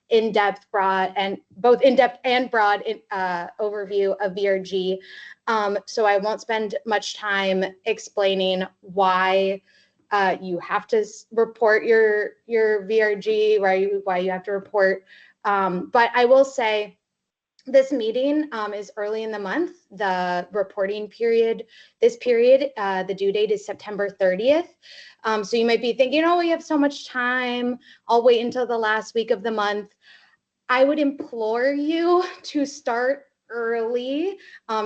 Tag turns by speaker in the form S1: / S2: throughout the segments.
S1: in-depth, broad, and both in-depth and broad overview of VRG. So I won't spend much time explaining why you have to report your VRG, why you have to report. But I will say this meeting is early in the month. The reporting period, the due date is September 30th. So you might be thinking, oh, we have so much time. I'll wait until the last week of the month. I would implore you to start early,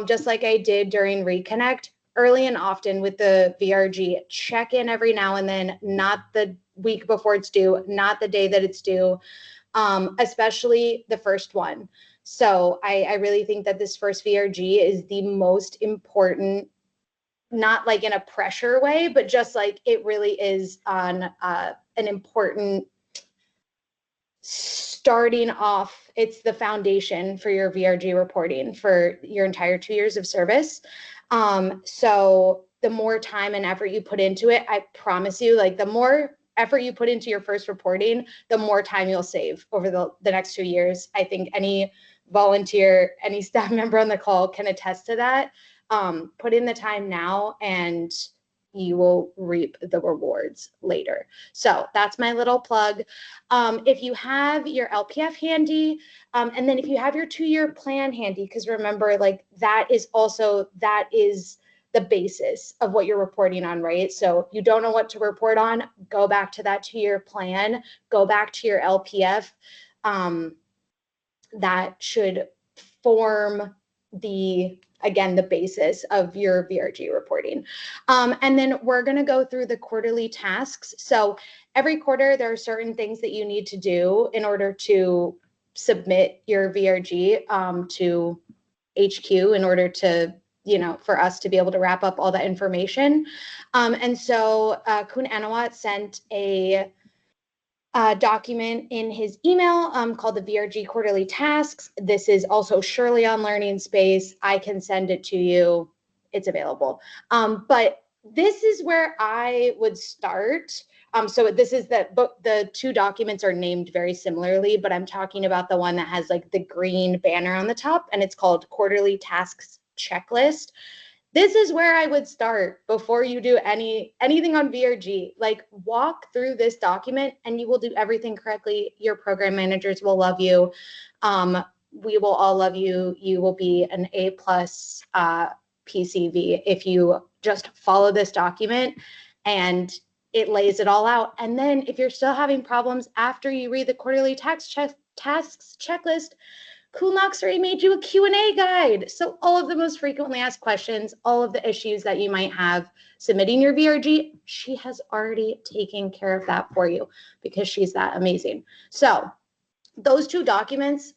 S1: just like I did during Reconnect, early and often with the VRG. Check in every now and then, not the week before it's due, not the day that it's due, especially the first one. So I really think that this first VRG is the most important, not like in a pressure way, but just like it really is on an important starting off. It's the foundation for your VRG reporting for your entire 2 years of service. So the more time and effort you put into it, I promise you, like the more effort you put into your first reporting, the more time you'll save over the next 2 years. I think any volunteer, any staff member on the call can attest to that. Put in the time now and you will reap the rewards later. So that's my little plug. If you have your LPF handy, and then if you have your 2-year plan handy, because remember, like that is the basis of what you're reporting on, right? So if you don't know what to report on, go back to that 2-year plan, go back to your LPF. That should form the basis of your VRG reporting. And then we're going to go through the quarterly tasks. So every quarter, there are certain things that you need to do in order to submit your VRG to HQ in order to, for us to be able to wrap up all that information. And so Kun Anawat sent a document in his email called the VRG Quarterly Tasks. This is also surely on Learning Space. I can send it to you. It's available. But this is where I would start. So this is the 2 documents are named very similarly, but I'm talking about the one that has like the green banner on the top, and it's called Quarterly Tasks Checklist. This is where I would start before you do anything on VRG. Like walk through this document and you will do everything correctly. Your program managers will love you. We will all love you. You will be an A+ PCV if you just follow this document and it lays it all out. And then if you're still having problems after you read the quarterly tasks checklist, Coolnoxery made you a Q&A guide. So all of the most frequently asked questions, all of the issues that you might have submitting your VRG, she has already taken care of that for you because she's that amazing. So those 2 documents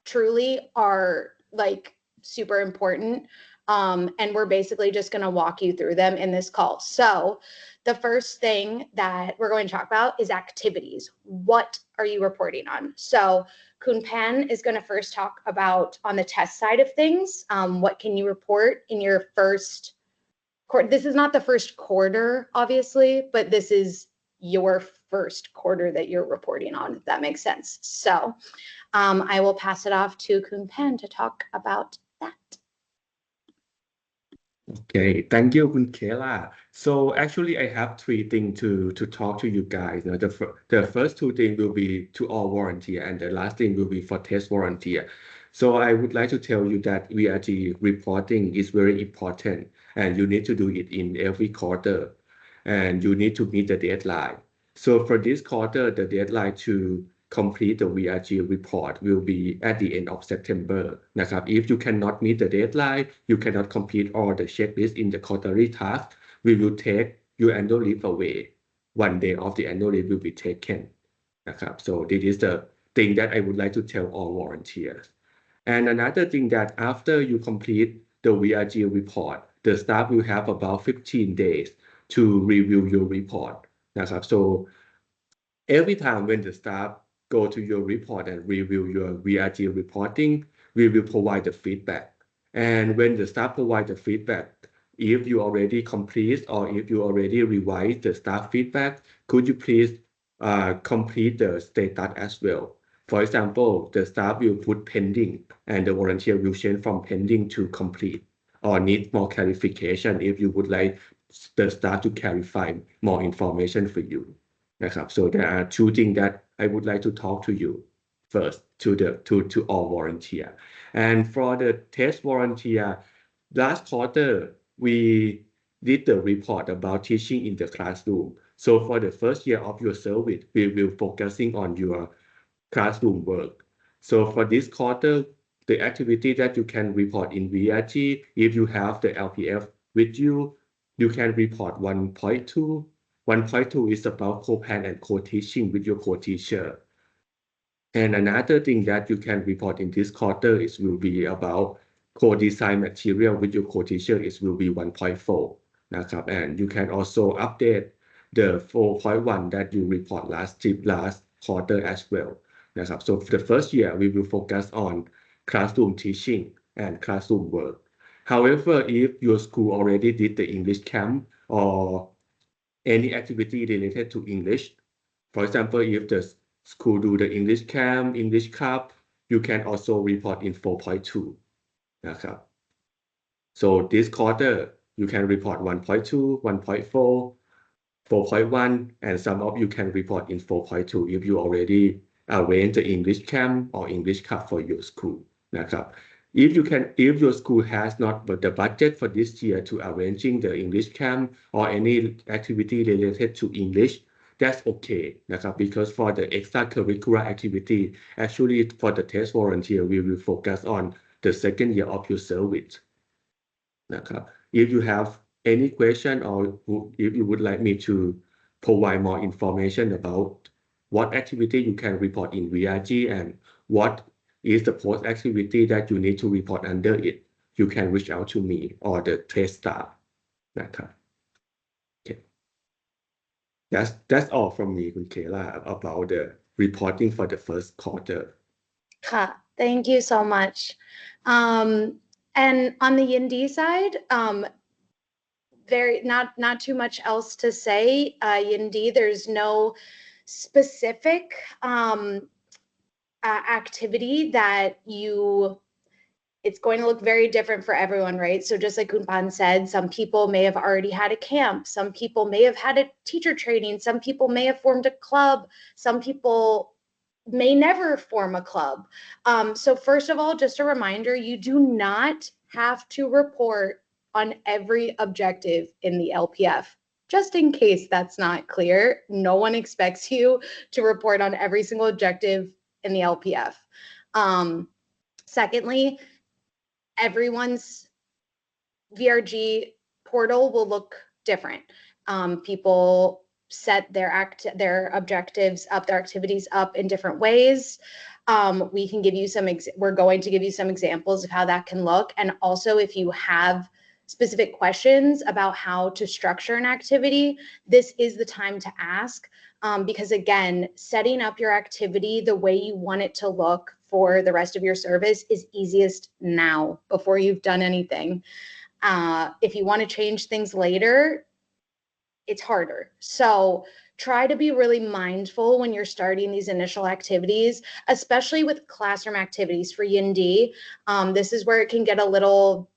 S1: truly are like super important. And we're basically just going to walk you through them in this call. So the first thing that we're going to talk about is activities. What are you reporting on? So Kun Pan is going to first talk about on the test side of things. What can you report in your first quarter? This is not the first quarter, obviously, but this is your first quarter that you're reporting on, if that makes sense. So I will pass it off to Kun Pan to talk about that.
S2: Okay, thank you, Kun Kayla. So actually, I have 3 things to talk to you guys. The first 2 things will be to all volunteer, and the last thing will be for test volunteer. So I would like to tell you that VRG reporting is very important, and you need to do it in every quarter, and you need to meet the deadline. So for this quarter, the deadline to complete the VRG report will be at the end of September. If you cannot meet the deadline, you cannot complete all the checklist in the quarterly task, we will take your annual leave away. 1 day of the annual leave will be taken. So this is the thing that I would like to tell all volunteers. And another thing that after you complete the VRG report, the staff will have about 15 days to review your report. So every time when the staff go to your report and review your VRG reporting, we will provide the feedback. And when the staff provide the feedback, if you already complete or if you already revise the staff feedback, could you please complete the status as well? For example, the staff will put pending and the volunteer will change from pending to complete or need more clarification if you would like the staff to clarify more information for youนะครับ so there are two things that I would like to talk to you first to all volunteer and for the test volunteer last quarter we did the report about teaching in the classroom so for the first year of your service we will focusing on your classroom work so for this quarter the activity that you can report in VRG if you have the LPF with you you can report 1.2. 1.2 is about co-parent and co-teaching with your co-teacher. And another thing that you can report in this quarter is will be about co-design material with your co-teacher is will be 1.4 นะครับ and you can also update the 4.1 that you report last quarter as well นะครับ so for the first year we will focus on classroom teaching and classroom work however if your school already did the English camp or any activity related to English for example if the school do the English camp English cup you can also report in 4.2 นะครับ so this quarter you can report 1.2 1.4 4.1 and some of you can report in 4.2 if you already arrange the English camp or English cup for your schoolนะครับ if your school has not the budget for this year to arranging the English camp or any activity related to English that's okayนะครับ because for the extracurricular activity actually for the test volunteer we will focus on the second year of your serviceนะครับ if you have any question or if you would like me to provide more information about what activity you can report in VRG and what is the post activity that you need to report under it you can reach out to me or the test staff นะครับ okay. That's all from me คุณเคล่า about the reporting for the first quarter
S1: ค่ะ thank you so much and on the Yindi side not too much else to say Yindi there's no specific activity that it's going to look very different for everyone, right? So just like Kunpan said, some people may have already had a camp, some people may have had a teacher training, some people may have formed a club, some people may never form a club. So first of all, just a reminder, you do not have to report on every objective in the LPF. Just in case that's not clear, no one expects you to report on every single objective in the LPF. Secondly, everyone's VRG portal will look different. People set their objectives up, their activities up in different ways. We can give you we're going to give you some examples of how that can look. And also if you have specific questions about how to structure an activity, this is the time to ask. Because again, setting up your activity the way you want it to look for the rest of your service is easiest now before you've done anything. If you want to change things later, it's harder. So try to be really mindful when you're starting these initial activities, especially with classroom activities for Yindi. This is where it can get a little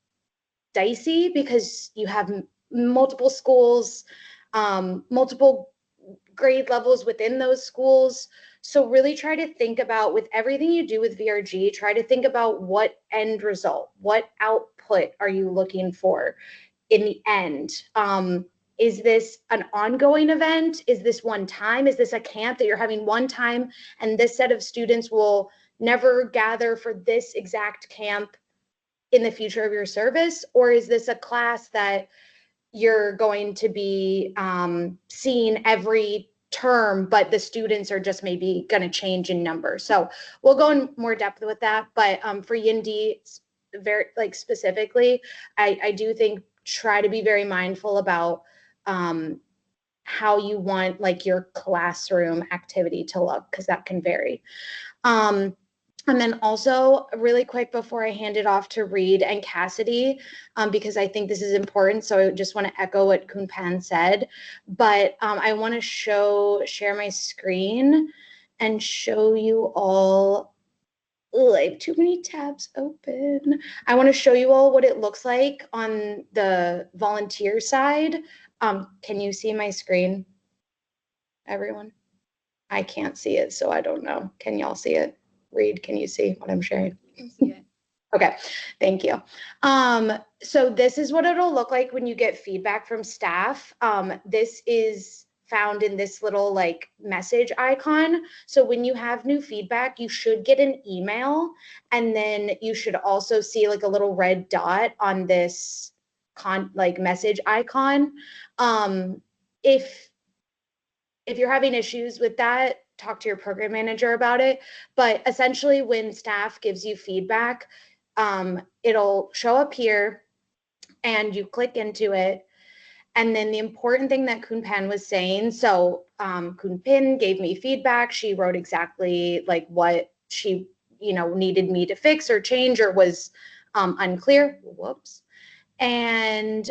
S1: dicey because you have multiple schools, multiple grade levels within those schools. So really try to think about with everything you do with VRG, try to think about what end result, what output are you looking for in the end? Is this an ongoing event? Is this one time? Is this a camp that you're having one time and this set of students will never gather for this exact camp in the future of your service? Or is this a class that you're going to be seeing every term, but the students are just maybe going to change in number? So we'll go in more depth with that. But for Yindi, very specifically, I do think try to be very mindful about how you want your classroom activity to look, because that can vary. And then also really quick before I hand it off to Reed and Cassidy, because I think this is important. So I just want to echo what Kunpan said, but I want to share my screen and show you all. Ugh, I have too many tabs open. I want to show you all what it looks like on the volunteer side. Can you see my screen, everyone? I can't see it, so I don't know. Can y'all see it? Reed, can you see what I'm sharing?
S3: I can see it.
S1: Okay, thank you. So this is what it'll look like when you get feedback from staff. This is found in this little like message icon. So when you have new feedback, you should get an email, and then you should also see like a little red dot on this like message icon. If you're having issues with that, talk to your program manager about it. But essentially, when staff gives you feedback, it'll show up here and you click into it. And then the important thing that Kunpan was saying, so Kunpin gave me feedback. She wrote exactly like what she, needed me to fix or change or was unclear. Whoops. And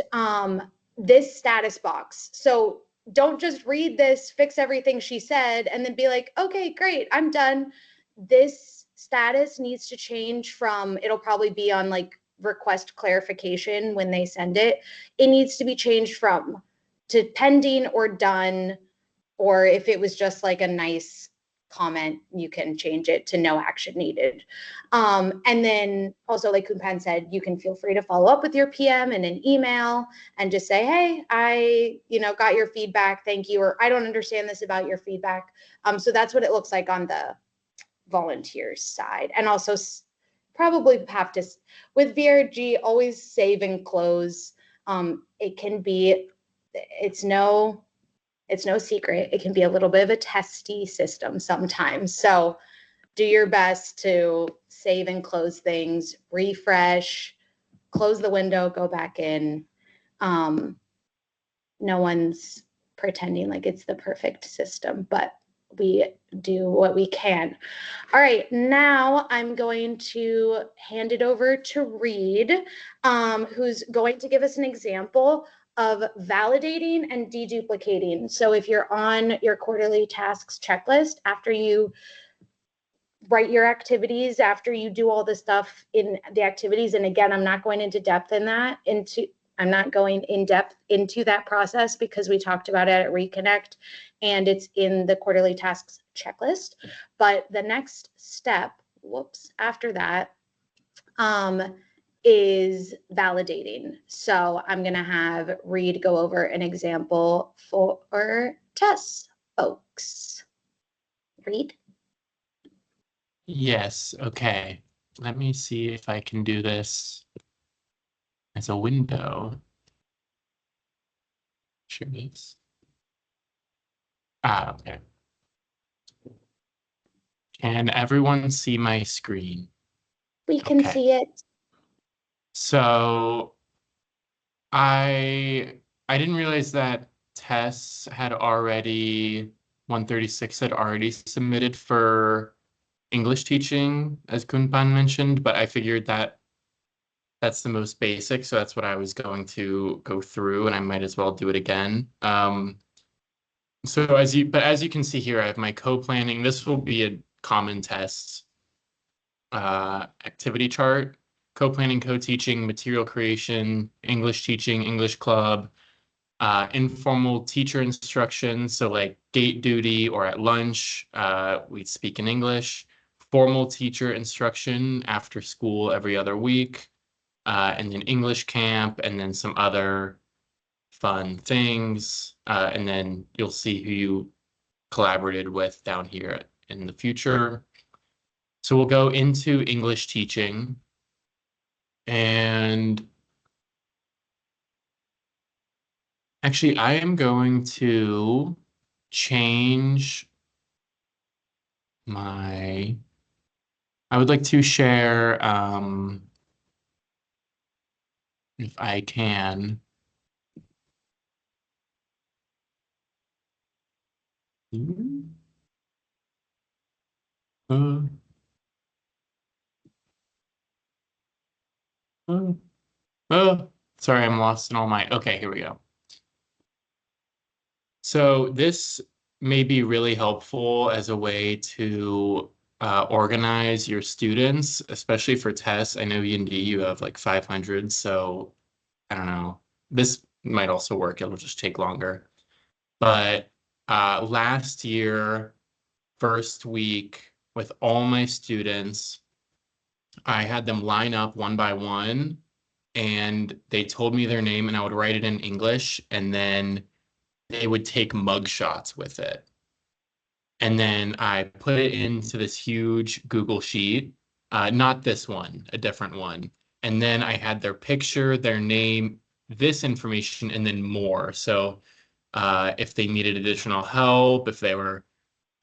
S1: this status box. So don't just read this, fix everything she said, and then be like, okay, great, I'm done. This status needs to change from, it'll probably be on like request clarification when they send it. It needs to be changed from to pending or done, or if it was just like a nice comment, you can change it to no action needed. And then also, like Kunpan said, you can feel free to follow up with your PM in an email and just say, hey, I got your feedback, thank you, or I don't understand this about your feedback. So that's what it looks like on the volunteers side. And also probably have to, with VRG, always save and close. It can be, it's no secret. It can be a little bit of a testy system sometimes. So do your best to save and close things, refresh, close the window, go back in. No one's pretending like it's the perfect system, but we do what we can. All right, now I'm going to hand it over to Reed, who's going to give us an example of validating and deduplicating. So if you're on your quarterly tasks checklist, after you write your activities, after you do all the stuff in the activities, and again, I'm not going into depth in that, I'm not going in depth into that process because we talked about it at Reconnect and it's in the quarterly tasks checklist. But the next step, after that, is validating. So I'm going to have Reed go over an example for tests, folks. Reed?
S4: Yes, okay. Let me see if I can do this as a window. Sure it is. Okay. Can everyone see my screen?
S1: We can
S4: Okay.
S1: see it.
S4: So I didn't realize that tests had already 136 had already submitted for English teaching, as Kunpan mentioned, but I figured that that's the most basic, so that's what I was going to go through, and I might as well do it again. So as you can see here, I have my co-planning. This will be a common test activity chart. Co-planning, co-teaching, material creation, English teaching, English club, informal teacher instruction, so like gate duty or at lunch, we'd speak in English, formal teacher instruction after school every other week, and then English camp, and then some other fun things, and then you'll see who you collaborated with down here in the future. So we'll go into English teaching, and actually I am going to change I would like to share, if I can. Uh, uh, sorry, I'm lost in all my, okay, here we go. So this may be really helpful as a way to organize your students, especially for tests. I know E&D, you have like 500, so I don't know. This might also work. It'll just take longer. But last year, first week with all my students, I had them line up one by one and they told me their name and I would write it in English and then they would take mug shots with it. And then I put it into this huge Google sheet, not this one, a different one. And then I had their picture, their name, this information, and then more. So if they needed additional help, if they were,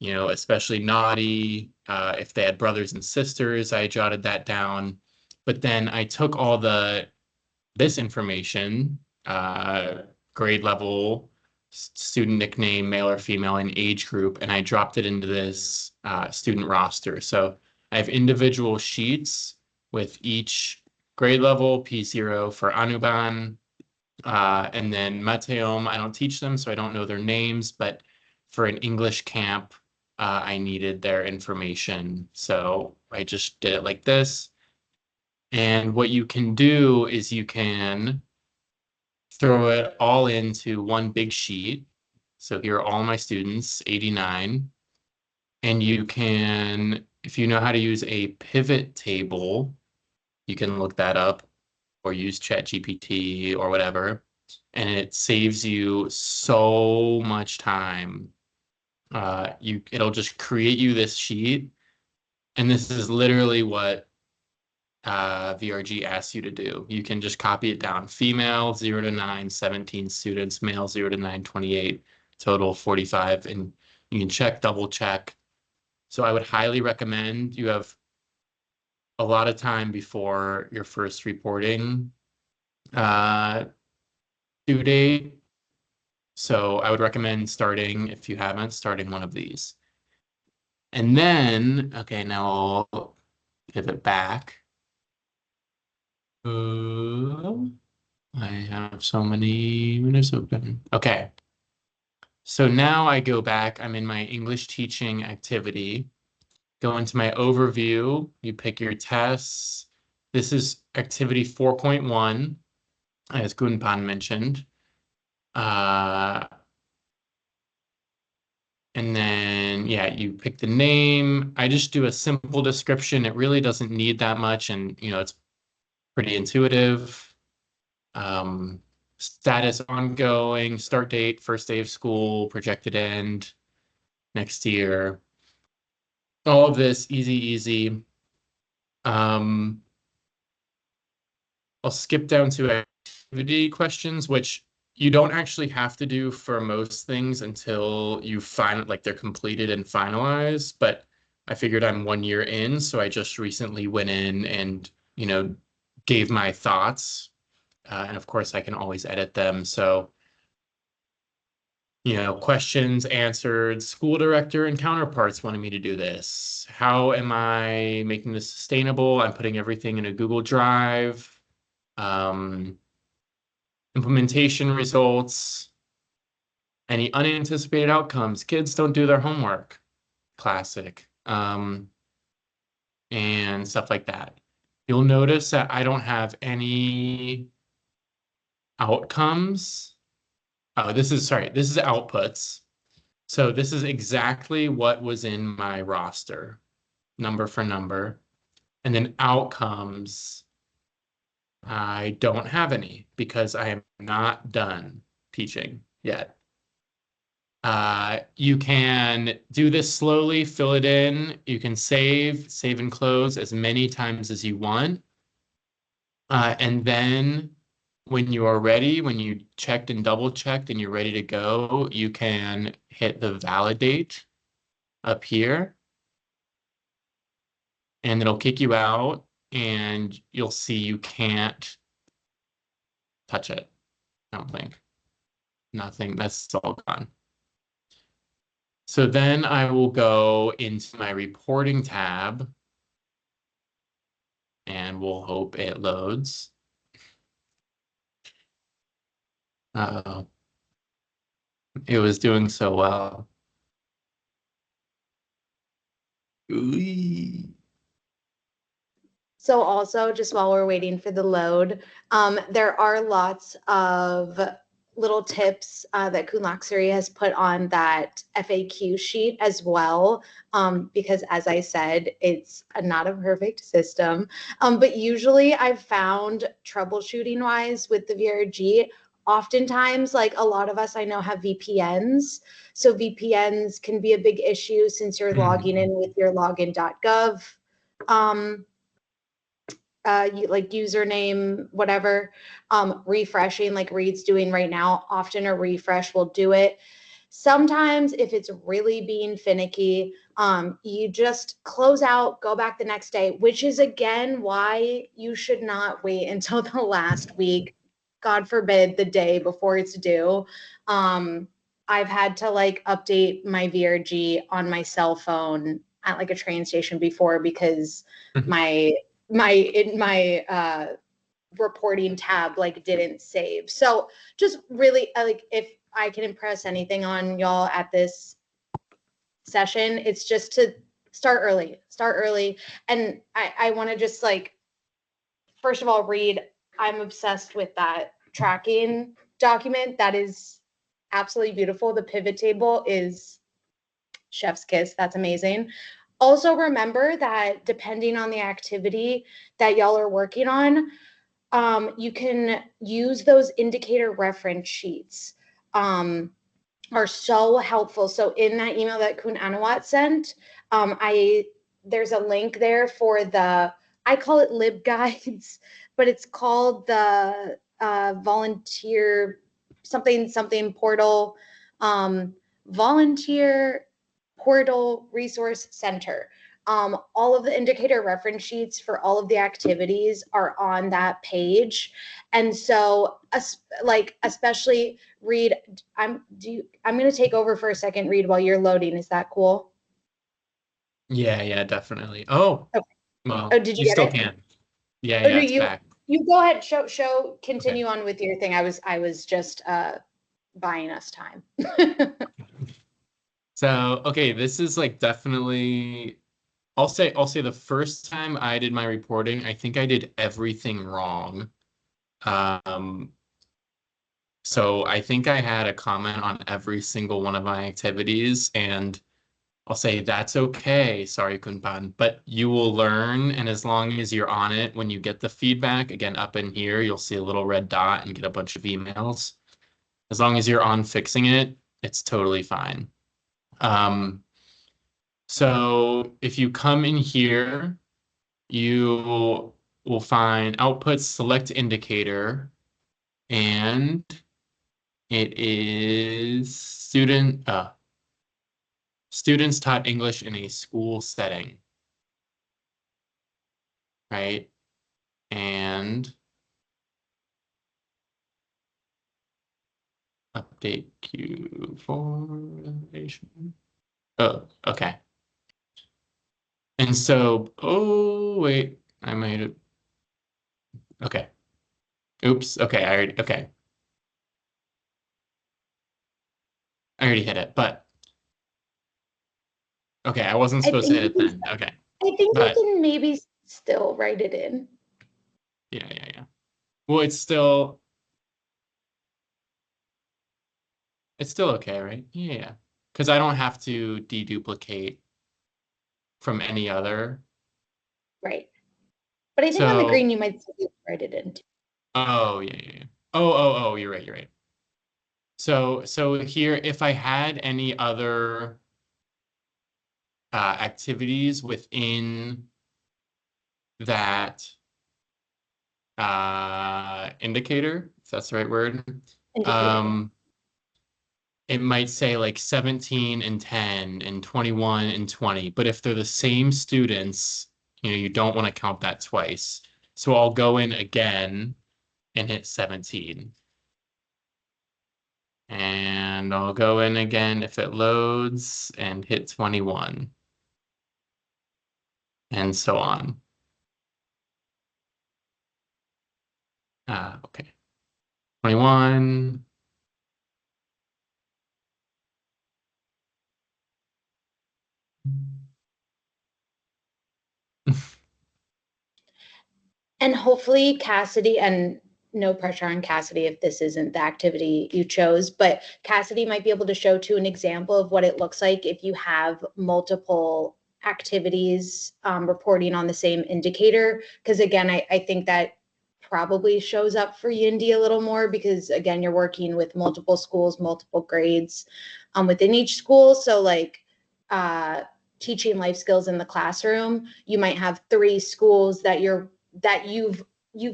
S4: especially naughty, if they had brothers and sisters, I jotted that down. But then I took all this information, grade level, student nickname, male or female, and age group, and I dropped it into this student roster. So I have individual sheets with each grade level, P0 for Anuban, and then Mateom, I don't teach them, so I don't know their names, but for an English camp, I needed their information. So I just did it like this. And what you can do is you can throw it all into one big sheet. So here are all my students, 89. And you can, if you know how to use a pivot table, you can look that up or use ChatGPT or whatever. And it saves you so much time. It'll just create you this sheet. And this is literally what VRG asks you to do. You can just copy it down. Female 0 to 9, 17 students, male 0 to 9, 28, total 45. And you can check, double check. So I would highly recommend, you have a lot of time before your first reporting due date. So I would recommend starting, if you haven't, starting one of these. And then, okay, now I'll pivot back. I have so many windows open. Okay. So now I go back. I'm in my English teaching activity. Go into my overview. You pick your tests. This is activity 4.1, as Gunpan mentioned. And then, yeah, you pick the name. I just do a simple description. It really doesn't need that much. And, it's pretty intuitive. Status ongoing, start date, first day of school, projected end next year. All of this, easy. I'll skip down to activity questions, which you don't actually have to do for most things until you find like they're completed and finalized. But I figured I'm 1 year in, so I just recently went in and, gave my thoughts. And of course, I can always edit them. So, questions answered. School director and counterparts wanted me to do this. How am I making this sustainable? I'm putting everything in a Google Drive. Implementation results. Any unanticipated outcomes? Kids don't do their homework. Classic. And stuff like that. You'll notice that I don't have any outcomes. Oh, this is outputs. So this is exactly what was in my roster, number for number. And then outcomes, I don't have any because I am not done teaching yet. You can do this slowly, fill it in. You can save and close as many times as you want. And then when you are ready, when you checked and double checked and you're ready to go, you can hit the validate up here. And it'll kick you out and you'll see you can't touch it. I don't think. Nothing. That's all gone. So then I will go into my reporting tab and we'll hope it loads. It was doing so well. Ooh.
S1: So also, just while we're waiting for the load, there are lots of little tips that Kun Luxury has put on that FAQ sheet as well, because as I said, it's not a perfect system. But usually I've found troubleshooting wise with the VRG, oftentimes, like a lot of us I know have VPNs. So VPNs can be a big issue since you're logging in with your login.gov. Like username, whatever, refreshing like Reed's doing right now. Often a refresh will do it. Sometimes if it's really being finicky, you just close out, go back the next day, which is again why you should not wait until the last week. God forbid the day before it's due. I've had to like update my VRG on my cell phone at like a train station before because my reporting tab like didn't save. So just really like if I can impress anything on y'all at this session, it's just to start early. And I want to just like, first of all, Reed, I'm obsessed with that tracking document. That is absolutely beautiful. The pivot table is chef's kiss. That's amazing. Also remember that depending on the activity that y'all are working on, you can use those indicator reference sheets. Are so helpful. So in that email that Kun Anawat sent, there's a link there for I call it LibGuides, but it's called the volunteer something portal, volunteer portal resource center. All of the indicator reference sheets for all of the activities are on that page. And so like especially Reed, I'm going to take over for a second, Reed, while you're loading. Is that cool?
S4: Yeah, definitely. Oh,
S1: Okay.
S4: well,
S1: Oh, did you
S4: you
S1: get
S4: still
S1: it?
S4: can. Yeah,
S1: No,
S4: it's back.
S1: you go ahead, continue on with your thing. I was just buying us time.
S4: So, okay, this is like definitely, I'll say the first time I did my reporting, I think I did everything wrong. So I think I had a comment on every single one of my activities, and I'll say that's okay. Sorry, Kunpan, but you will learn, and as long as you're on it, when you get the feedback, again, up in here, you'll see a little red dot and get a bunch of emails. As long as you're on fixing it, it's totally fine. So if you come in here, you will find output select indicator, and it is students taught English in a school setting, right? And update queue for renovation. Oh, okay. And so, oh, wait, I might have, okay. Oops, okay, okay. I already hit it, but, okay, I wasn't
S1: I
S4: supposed to
S1: think
S4: hit it then, okay.
S1: I think you
S4: But,
S1: can maybe still write it in.
S4: yeah. Well, it's still okay, right? Yeah. Because I don't have to deduplicate from any other.
S1: Right. But I think on the
S4: So,
S1: green you might still write it in.
S4: oh, yeah. Oh, you're right. So here, if I had any other activities within that indicator, if that's the right word,
S1: Indicator.
S4: it might say like 17 and 10 and 21 and 20. But if they're the same students, you don't want to count that twice. So I'll go in again and hit 17. And I'll go in again if it loads and hit 21. And so on. Okay. 21.
S1: And hopefully Cassidy, and no pressure on Cassidy if this isn't the activity you chose, but Cassidy might be able to show too an example of what it looks like if you have multiple activities reporting on the same indicator. Because again, I think that probably shows up for Yindi a little more because again, you're working with multiple schools, multiple grades within each school. So like teaching life skills in the classroom, you might have 3 schools that you've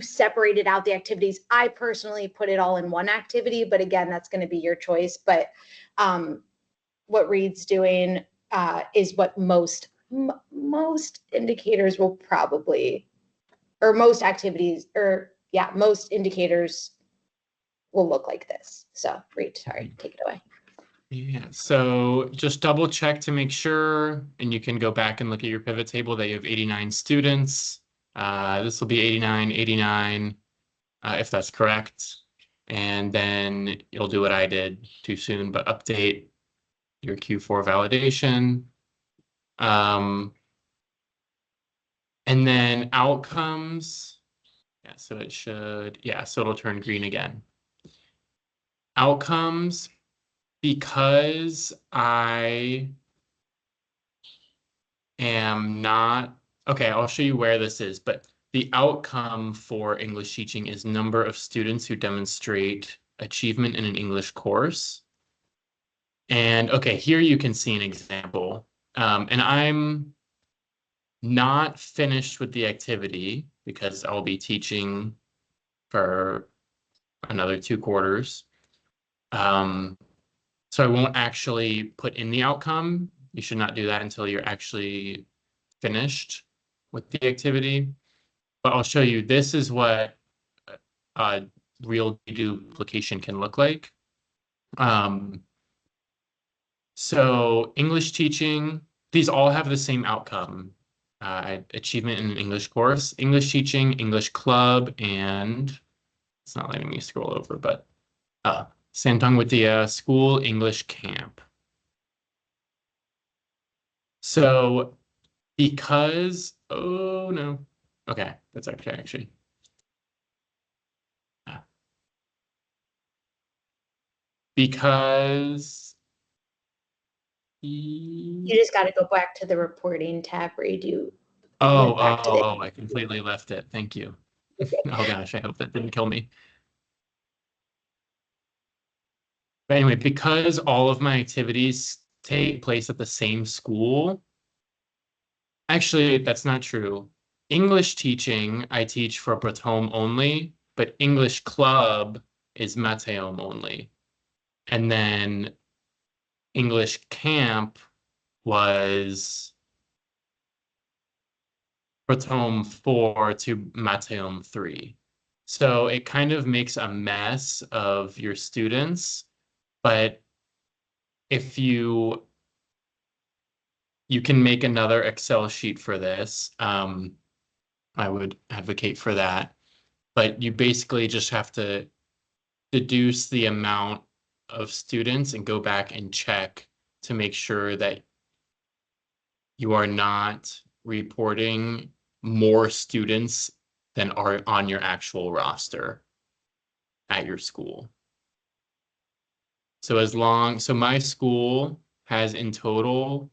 S1: separated out the activities. I personally put it all in one activity, but again, that's going to be your choice. But what Reed's doing is what most indicators will probably, or most activities, or yeah, most indicators will look like this. So Reed, sorry, take it away.
S4: Yeah, so just double check to make sure, and you can go back and look at your pivot table that you have 89 students. This will be 89, 89, if that's correct. And then you'll do what I did too soon, but update your Q4 validation. And then outcomes. Yeah, so it should, yeah, so it'll turn green again. Outcomes, because I am not, okay, I'll show you where this is, but the outcome for English teaching is number of students who demonstrate achievement in an English course. And okay, here you can see an example. And I'm not finished with the activity because I'll be teaching for another 2 quarters. So I won't actually put in the outcome. You should not do that until you're actually finished with the activity. But I'll show you, this is what real deduplication can look like. So English teaching, these all have the same outcome. Achievement in an English course, English teaching, English club, and it's not letting me scroll over, but Santong Witia School English Camp. So because, oh no, okay, that's okay actually. Because
S1: You just got to go back to the reporting tab, Reed. You
S4: oh,
S1: went back to the.
S4: I completely left it. Thank you. Oh gosh, I hope that didn't kill me. But anyway, because all of my activities take place at the same school, actually, that's not true. English teaching, I teach for Breton only, but English club is Mateom only. And then English camp was Breton 4 to Mateom 3. So it kind of makes a mess of your students, but if you can make another Excel sheet for this, I would advocate for that. But you basically just have to deduce the amount of students and go back and check to make sure that you are not reporting more students than are on your actual roster at your school. So so my school has in total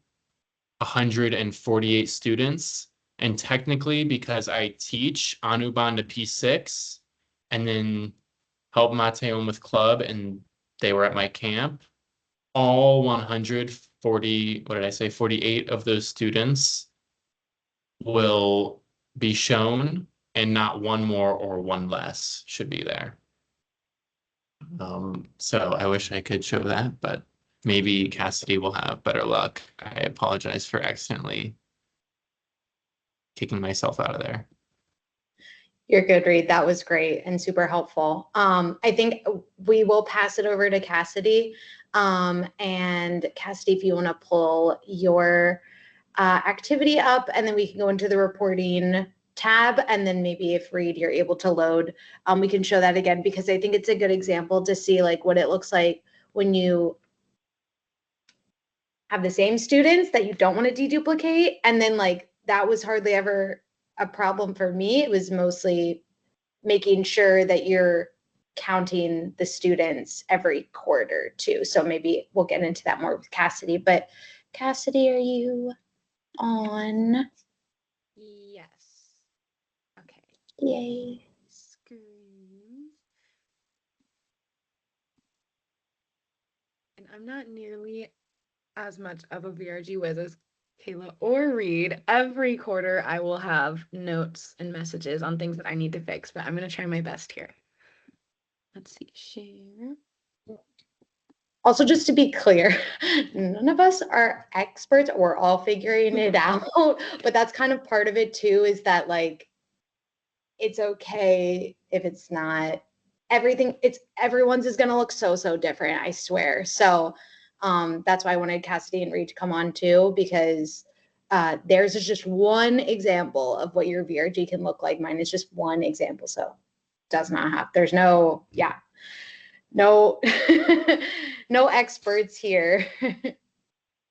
S4: 148 students. And technically, because I teach Anuban to P6 and then help Mateon with club and they were at my camp, all 140, what did I say, 48 of those students will be shown and not one more or one less should be there. So I wish I could show that, but maybe Cassidy will have better luck. I apologize for accidentally kicking myself out of there.
S1: You're good, Reed. That was great and super helpful. I think we will pass it over to Cassidy. And Cassidy, if you want to pull your activity up, and then we can go into the reporting tab, and then maybe if Reed, you're able to load, we can show that again, because I think it's a good example to see like what it looks like when you have the same students that you don't want to deduplicate, and then like that was hardly ever a problem for me. It was mostly making sure that you're counting the students every quarter too. So maybe we'll get into that more with Cassidy. But Cassidy, are you on?
S3: Yes. Okay.
S1: Yay.
S3: Screen. And I'm not nearly as much of a VRG whiz as Kayla or Reed. Every quarter, I will have notes and messages on things that I need to fix, but I'm going to try my best here. Let's see, share.
S1: Also, just to be clear, none of us are experts. We're all figuring it out. But that's kind of part of it too, is that like, it's okay if it's not everything. Everyone's is going to look so different, I swear. So that's why I wanted Cassidy and Reed to come on too, because theirs is just one example of what your VRG can look like. Mine is just one example. So does not have, there's no, yeah, no, no experts here. The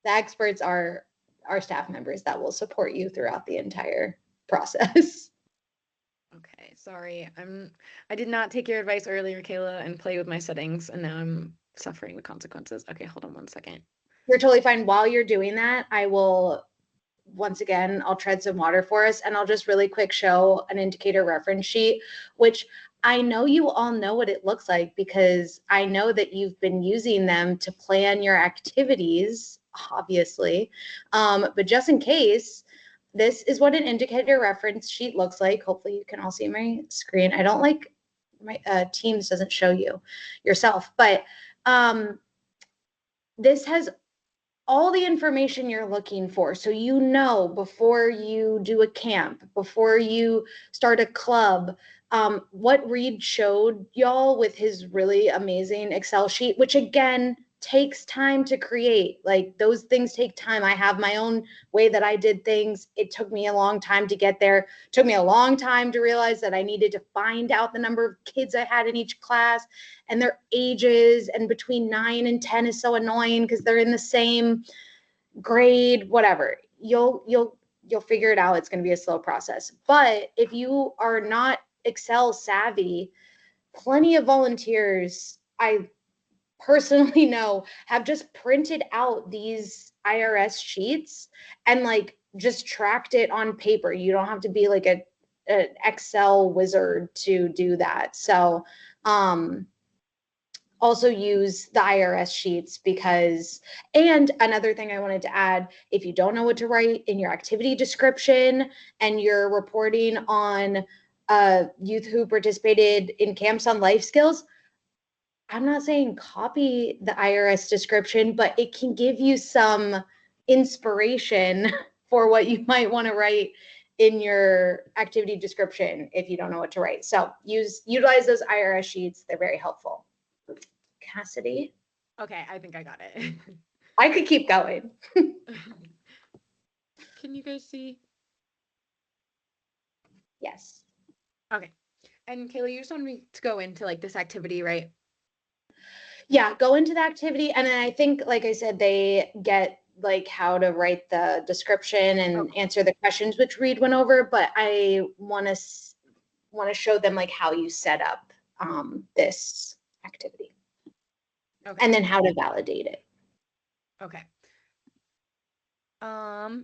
S1: experts are our staff members that will support you throughout the entire process.
S3: Okay, sorry. I did not take your advice earlier, Kayla, and play with my settings, and now I'm suffering the consequences. Okay, hold on one second.
S1: You're totally fine. While you're doing that, I will, once again, I'll tread some water for us, and I'll just really quick show an indicator reference sheet, which I know you all know what it looks like because I know that you've been using them to plan your activities, obviously. But just in case, this is what an indicator reference sheet looks like. Hopefully you can all see my screen. I don't like my Teams doesn't show you yourself, but this has all the information you're looking for. So you know before you do a camp, before you start a club, what Reed showed y'all with his really amazing Excel sheet, which again takes time to create. Like those things take time. I have my own way that I did things. It took me a long time to get there. It took me a long time to realize that I needed to find out the number of kids I had in each class and their ages, and between 9 and 10 is so annoying because they're in the same grade, whatever. You'll figure it out. It's going to be a slow process. But if you are not Excel savvy, plenty of volunteers I personally know have just printed out these IRS sheets and like just tracked it on paper. You don't have to be like an Excel wizard to do that. So also use the IRS sheets because, and another thing I wanted to add, if you don't know what to write in your activity description and you're reporting on youth who participated in camps on life skills, I'm not saying copy the IRS description, but it can give you some inspiration for what you might want to write in your activity description if you don't know what to write. So utilize those IRS sheets. They're very helpful. Cassidy?
S3: Okay, I think I got it.
S1: I could keep going.
S3: Can you guys see?
S1: Yes.
S3: Okay. And Kayla, you just wanted me to go into like this activity, right?
S1: Yeah, go into the activity. And then I think, like I said, they get like how to write the description and answer the questions, which Reed went over, but I want to show them like how you set up this activity.
S3: Okay.
S1: And then how to validate it.
S3: Okay. So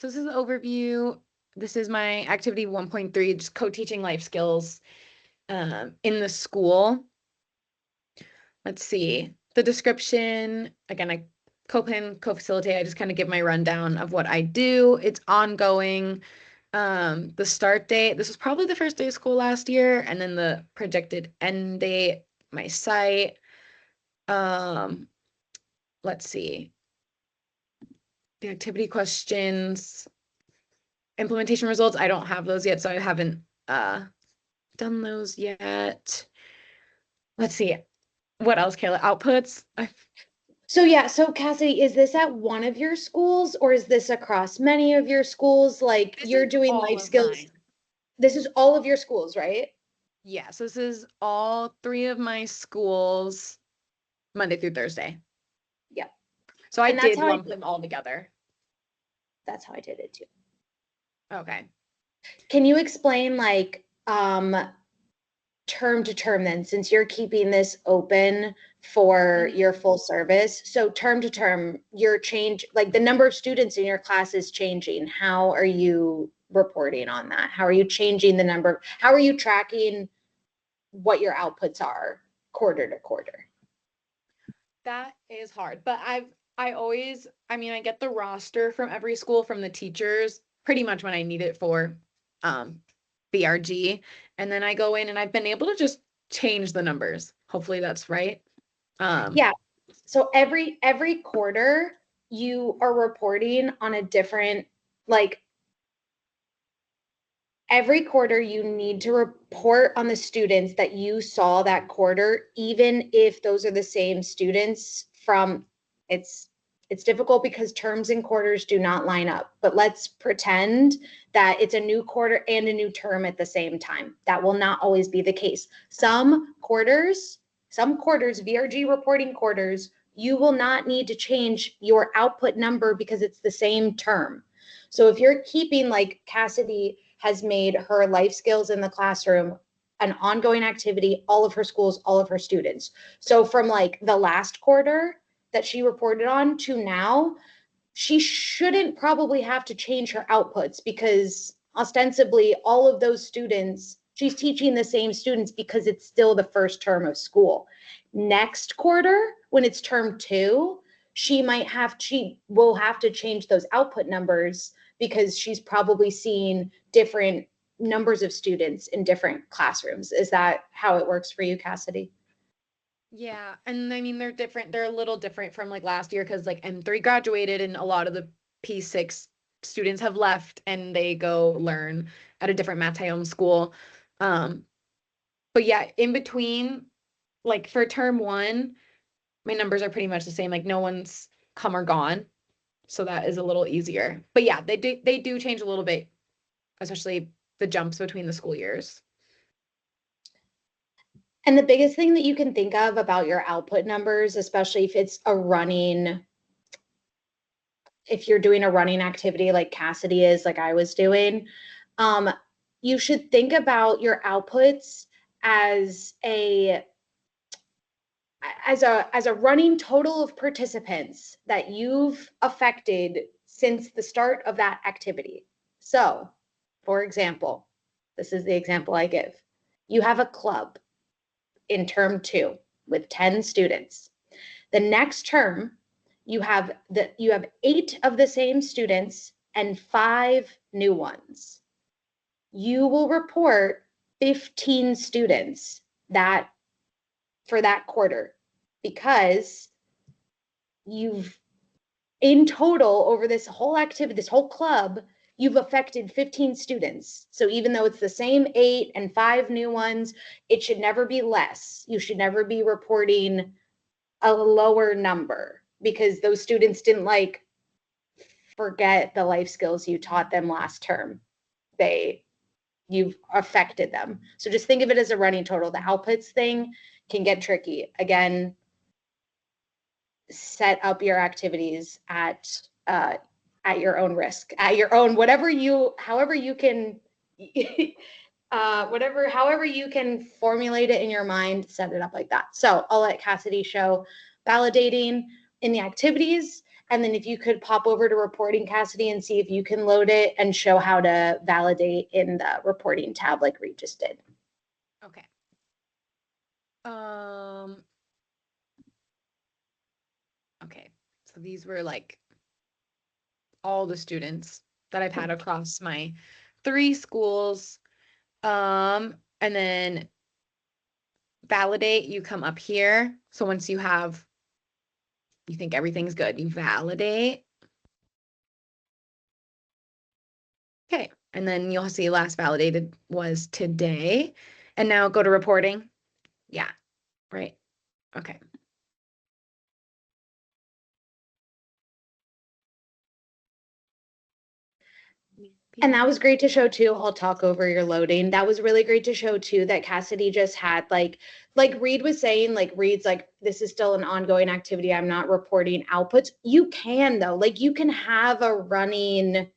S3: this is an overview. This is my activity 1.3, just co-teaching life skills in the school. Let's see. The description, again, I co-plan, co-facilitate. I just kind of give my rundown of what I do. It's ongoing. The start date, this was probably the first day of school last year, and then the projected end date, my site. Let's see. The activity questions, implementation results. I don't have those yet, so I haven't done those yet. Let's see. What else, Kayla? Outputs.
S1: So Cassidy, is this at one of your schools or is this across many of your schools? Like
S3: This
S1: you're
S3: is
S1: doing
S3: all
S1: life
S3: of
S1: skills.
S3: mine.
S1: This is all of your schools, right?
S3: Yeah, so this is all 3 of my schools, Monday through Thursday.
S1: Yeah.
S3: So I
S1: And that's
S3: did
S1: how
S3: lump them all together.
S1: That's how I did it too.
S3: Okay.
S1: Can you explain like term to term then, since you're keeping this open for your full service? So term to term, your change, like the number of students in your class is changing. How are you reporting on that? How are you changing the number? How are you tracking what your outputs are quarter to quarter?
S3: That is hard, but I always, I mean, I get the roster from every school from the teachers pretty much when I need it for VRG, and then I go in and I've been able to just change the numbers. Hopefully that's right.
S1: Yeah. So every quarter you are reporting on a different, like every quarter you need to report on the students that you saw that quarter, even if those are the same students from, it's difficult because terms and quarters do not line up, but let's pretend that it's a new quarter and a new term at the same time. That will not always be the case. Some quarters, VRG reporting quarters, you will not need to change your output number because it's the same term. So if you're keeping, like Cassidy has made her life skills in the classroom an ongoing activity, all of her schools, all of her students. So from like the last quarter that she reported on to now, she shouldn't probably have to change her outputs because ostensibly all of those students, she's teaching the same students because it's still the first term of school. Next quarter, when it's term 2, she will have to change those output numbers because she's probably seeing different numbers of students in different classrooms. Is that how it works for you, Cassidy?
S3: Yeah, and I mean they're different. They're a little different from like last year because like M3 graduated and a lot of the P6 students have left and they go learn at a different Matayom school. But yeah, in between, like for term 1, my numbers are pretty much the same. Like no one's come or gone, so that is a little easier. But yeah, they do change a little bit, especially the jumps between the school years.
S1: And the biggest thing that you can think of about your output numbers, especially if it's if you're doing a running activity like Cassidy is, like I was doing, you should think about your outputs as a running total of participants that you've affected since the start of that activity. So, for example, this is the example I give. You have a club in term 2 with 10 students. The next term, you have 8 of the same students and 5 new ones. You will report 15 students for that quarter because you've in total over this whole activity, this whole club, you've affected 15 students. So even though it's the same 8 and 5 new ones, it should never be less. You should never be reporting a lower number because those students didn't like forget the life skills you taught them last term. You've affected them. So just think of it as a running total. The outputs thing can get tricky. Again, set up your activities at your own risk, at your own, however you can however you can formulate it in your mind, set it up like that. So I'll let Cassidy show validating in the activities. And then if you could pop over to reporting, Cassidy, and see if you can load it and show how to validate in the reporting tab like Reed just did.
S3: Okay. Okay. So these were like all the students that I've had across my 3 schools. And then validate, you come up here. So once you think everything's good, you validate. Okay. And then you'll see last validated was today. And now go to reporting. Yeah. Right. Okay.
S1: And that was great to show too. I'll talk over your loading. That was really great to show too that Cassidy just had like Reed was saying, like Reed's like, this is still an ongoing activity. I'm not reporting outputs. You can though, like you can have a running,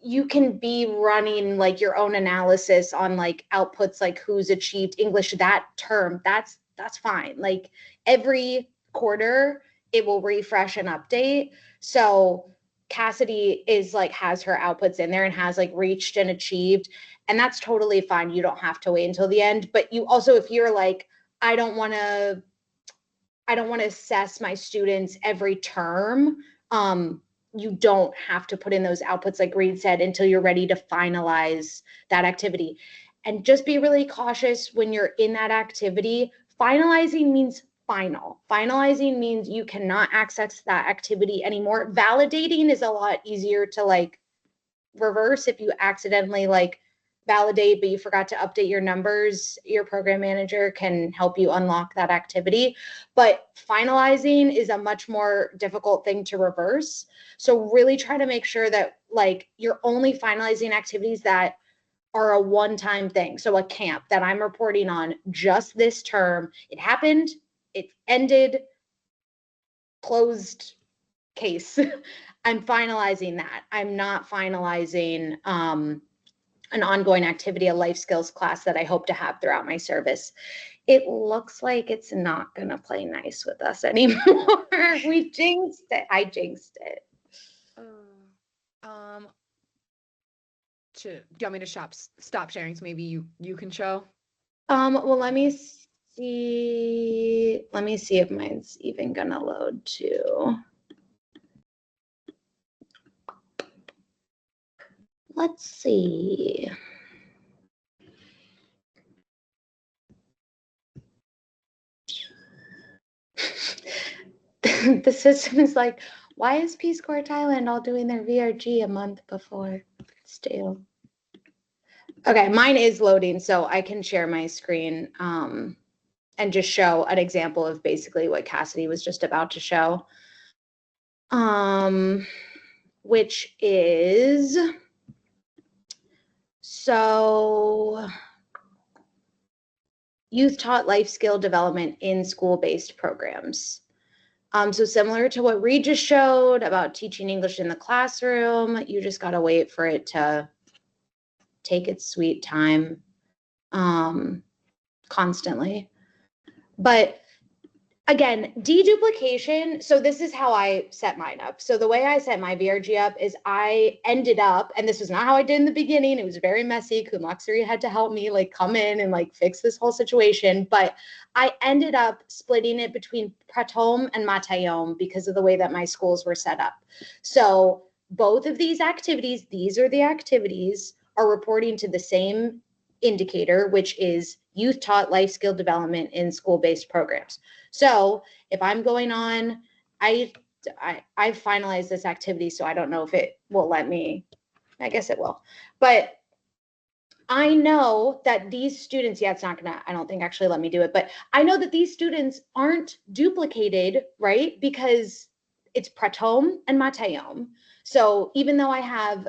S1: you can be running like your own analysis on like outputs, like who's achieved English that term. That's fine. Like every quarter it will refresh and update. So Cassidy is like has her outputs in there and has like reached and achieved, and that's totally fine. You don't have to wait until the end. But you also, if you're like, I don't want to assess my students every term, you don't have to put in those outputs, like Reed said, until you're ready to finalize that activity. And just be really cautious when you're in that activity. Finalizing means final. Finalizing means you cannot access that activity anymore. Validating is a lot easier to like reverse. If you accidentally like validate, but you forgot to update your numbers, your program manager can help you unlock that activity. But finalizing is a much more difficult thing to reverse. So really try to make sure that like you're only finalizing activities that are a one-time thing. So a camp that I'm reporting on just this term, it happened, it ended, closed case. I'm finalizing that. I'm not finalizing an ongoing activity, a life skills class that I hope to have throughout my service. It looks like it's not going to play nice with us anymore. We jinxed it. I jinxed it.
S3: Do you want me to stop sharing so maybe you can show?
S1: Well, let me see. Let me see if mine's even going to load too. Let's see. The system is like, why is Peace Corps Thailand all doing their VRG a month before? Still. Okay, mine is loading, so I can share my screen and just show an example of basically what Cassidy was just about to show. Which is, so youth taught life skill development in school-based programs. So similar to what Reed just showed about teaching English in the classroom, you just gotta wait for it to take its sweet time constantly. But again, deduplication, so this is how I set mine up. So the way I set my VRG up is I ended up, and this was not how I did in the beginning, it was very messy. Kunlaksuri had to help me like come in and like fix this whole situation, but I ended up splitting it between Pratom and Matayom because of the way that my schools were set up. So both of these activities, these are the activities, are reporting to the same indicator, which is youth taught life skill development in school-based programs. So if I'm going on, I've finalized this activity, so I don't know if it will let me, I guess it will. But I know that these students, yeah, it's not gonna, I don't think actually let me do it, but I know that these students aren't duplicated, right? Because it's Pratom and Matayom. So even though I have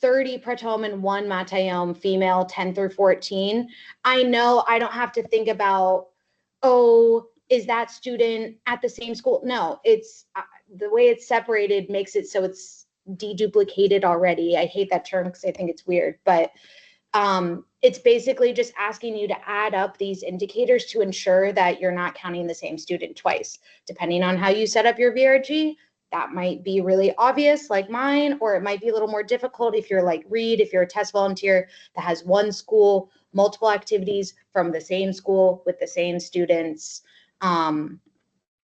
S1: 30 Pratom and 1 Matayom female 10 through 14, I know I don't have to think about, oh, is that student at the same school? No, it's the way it's separated makes it so it's deduplicated already. I hate that term because I think it's weird, but it's basically just asking you to add up these indicators to ensure that you're not counting the same student twice. Depending on how you set up your VRG, that might be really obvious like mine, or it might be a little more difficult if you're like Reed, if you're a test volunteer that has one school, multiple activities from the same school with the same students.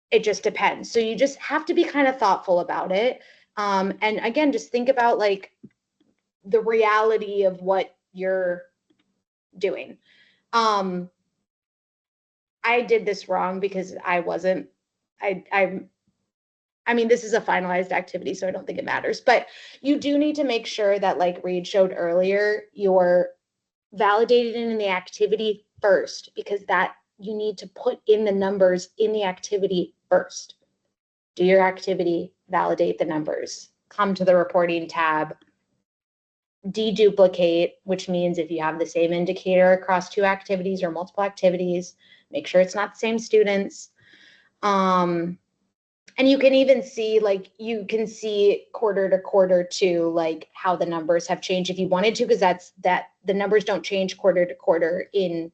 S1: It just depends. So you just have to be kind of thoughtful about it. And again, just think about like the reality of what you're doing. I did this wrong because I wasn't, I mean, this is a finalized activity, so I don't think it matters, but you do need to make sure that like Reed showed earlier, you're validated in the activity first, because that you need to put in the numbers in the activity first. Do your activity, validate the numbers, come to the reporting tab, deduplicate, which means if you have the same indicator across 2 activities or multiple activities, make sure it's not the same students. And you can even see, like, you can see quarter to quarter too, like how the numbers have changed if you wanted to, because the numbers don't change quarter to quarter in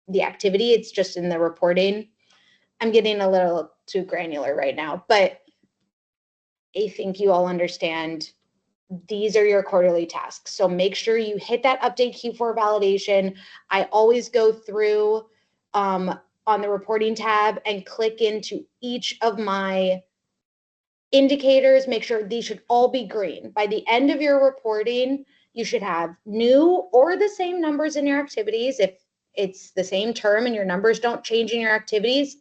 S1: the activity. It's just in the reporting. I'm getting a little too granular right now, but I think you all understand these are your quarterly tasks. So make sure you hit that update Q4 validation. I always go through on the reporting tab and click into each of my indicators. Make sure these should all be green. By the end of your reporting, you should have new or the same numbers in your activities. If it's the same term and your numbers don't change in your activities,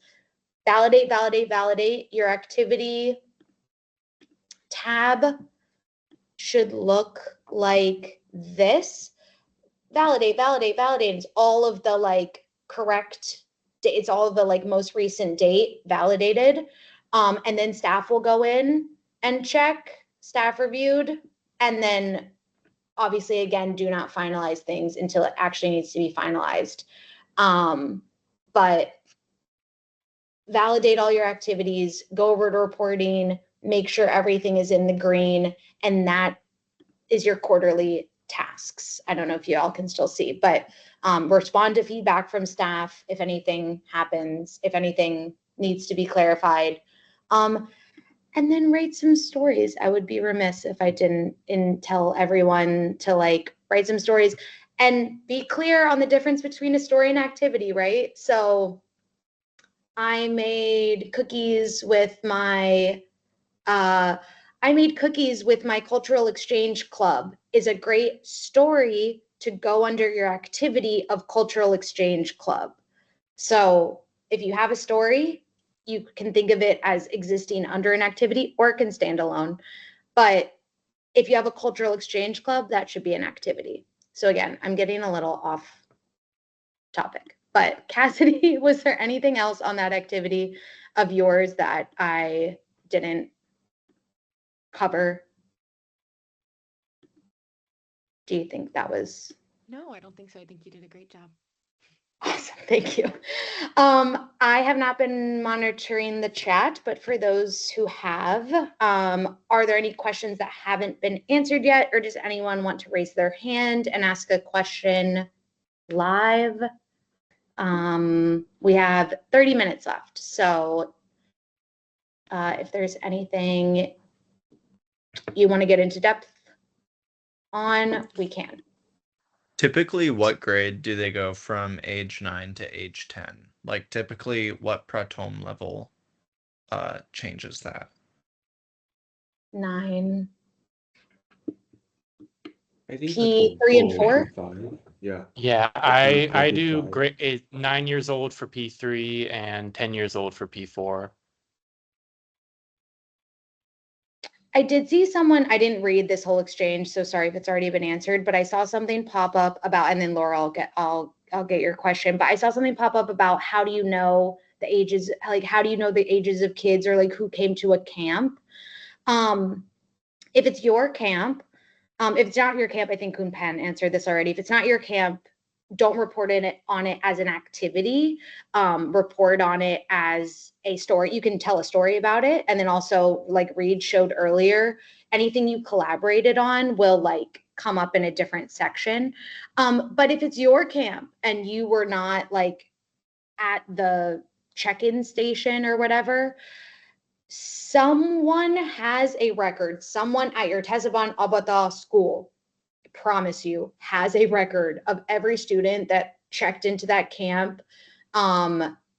S1: validate, validate, validate. Your activity tab should look like this. Validate, validate, validate. It's all of the like correct, it's all of the like most recent date validated. And then staff will go in and check, staff reviewed, and then obviously again, do not finalize things until it actually needs to be finalized. But validate all your activities, go over to reporting, make sure everything is in the green, and that is your quarterly tasks. I don't know if you all can still see, but respond to feedback from staff if anything happens, if anything needs to be clarified. And then write some stories. I would be remiss if I didn't tell everyone to like write some stories and be clear on the difference between a story and activity, right? So I made cookies with my cultural exchange club is a great story to go under your activity of cultural exchange club. So if you have a story, you can think of it as existing under an activity, or it can stand alone. But if you have a cultural exchange club, that should be an activity. So again, I'm getting a little off topic. But Cassidy, was there anything else on that activity of yours that I didn't cover? Do you think that was
S3: No, I don't think so. I think you did a great job.
S1: awesome? Thank you. I have not been monitoring the chat, but for those who have, are there any questions that haven't been answered yet, or does anyone want to raise their hand and ask a question live? We have 30 minutes left, so if there's anything you want to get into depth on, we can.
S5: Typically, what grade do they go from age 9 to age 10? Like, typically, what Pratome level changes that?
S1: 9.
S2: I think
S1: P3 and 4?
S2: P5. Yeah.
S4: Yeah,
S2: P4,
S4: I do
S2: P5.
S4: great 9 years old for P3 and 10 years old for P4.
S1: I did see someone, I didn't read this whole exchange, so sorry if it's already been answered, but I saw something pop up about, and then Laura, I'll get your question, but I saw something pop up about how do you know the ages, like how do you know the ages of kids, or like who came to a camp? If it's your camp, if it's not your camp, I think Kun Pan answered this already. If it's not your camp, don't report on it as an activity. Report on it as a story. You can tell a story about it. And then also, like Reed showed earlier, anything you collaborated on will like come up in a different section. But if it's your camp and you were not like at the check-in station or whatever, someone has a record. Someone at your Tesavan Abata school, I promise you, has a record of every student that checked into that camp,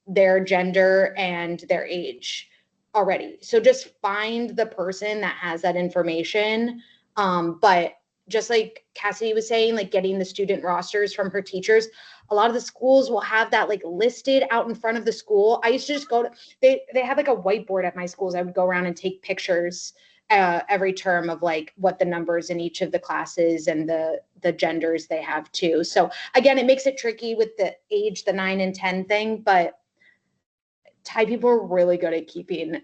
S1: their gender and their age already. So just find the person that has that information. But just like Cassidy was saying, like getting the student rosters from her teachers, a lot of the schools will have that like listed out in front of the school. I used to just go to, they had like a whiteboard at my schools. I would go around and take pictures every term of like what the numbers in each of the classes and the genders they have too. So again, it makes it tricky with the age, the 9 and 10 thing, but Thai people are really good at keeping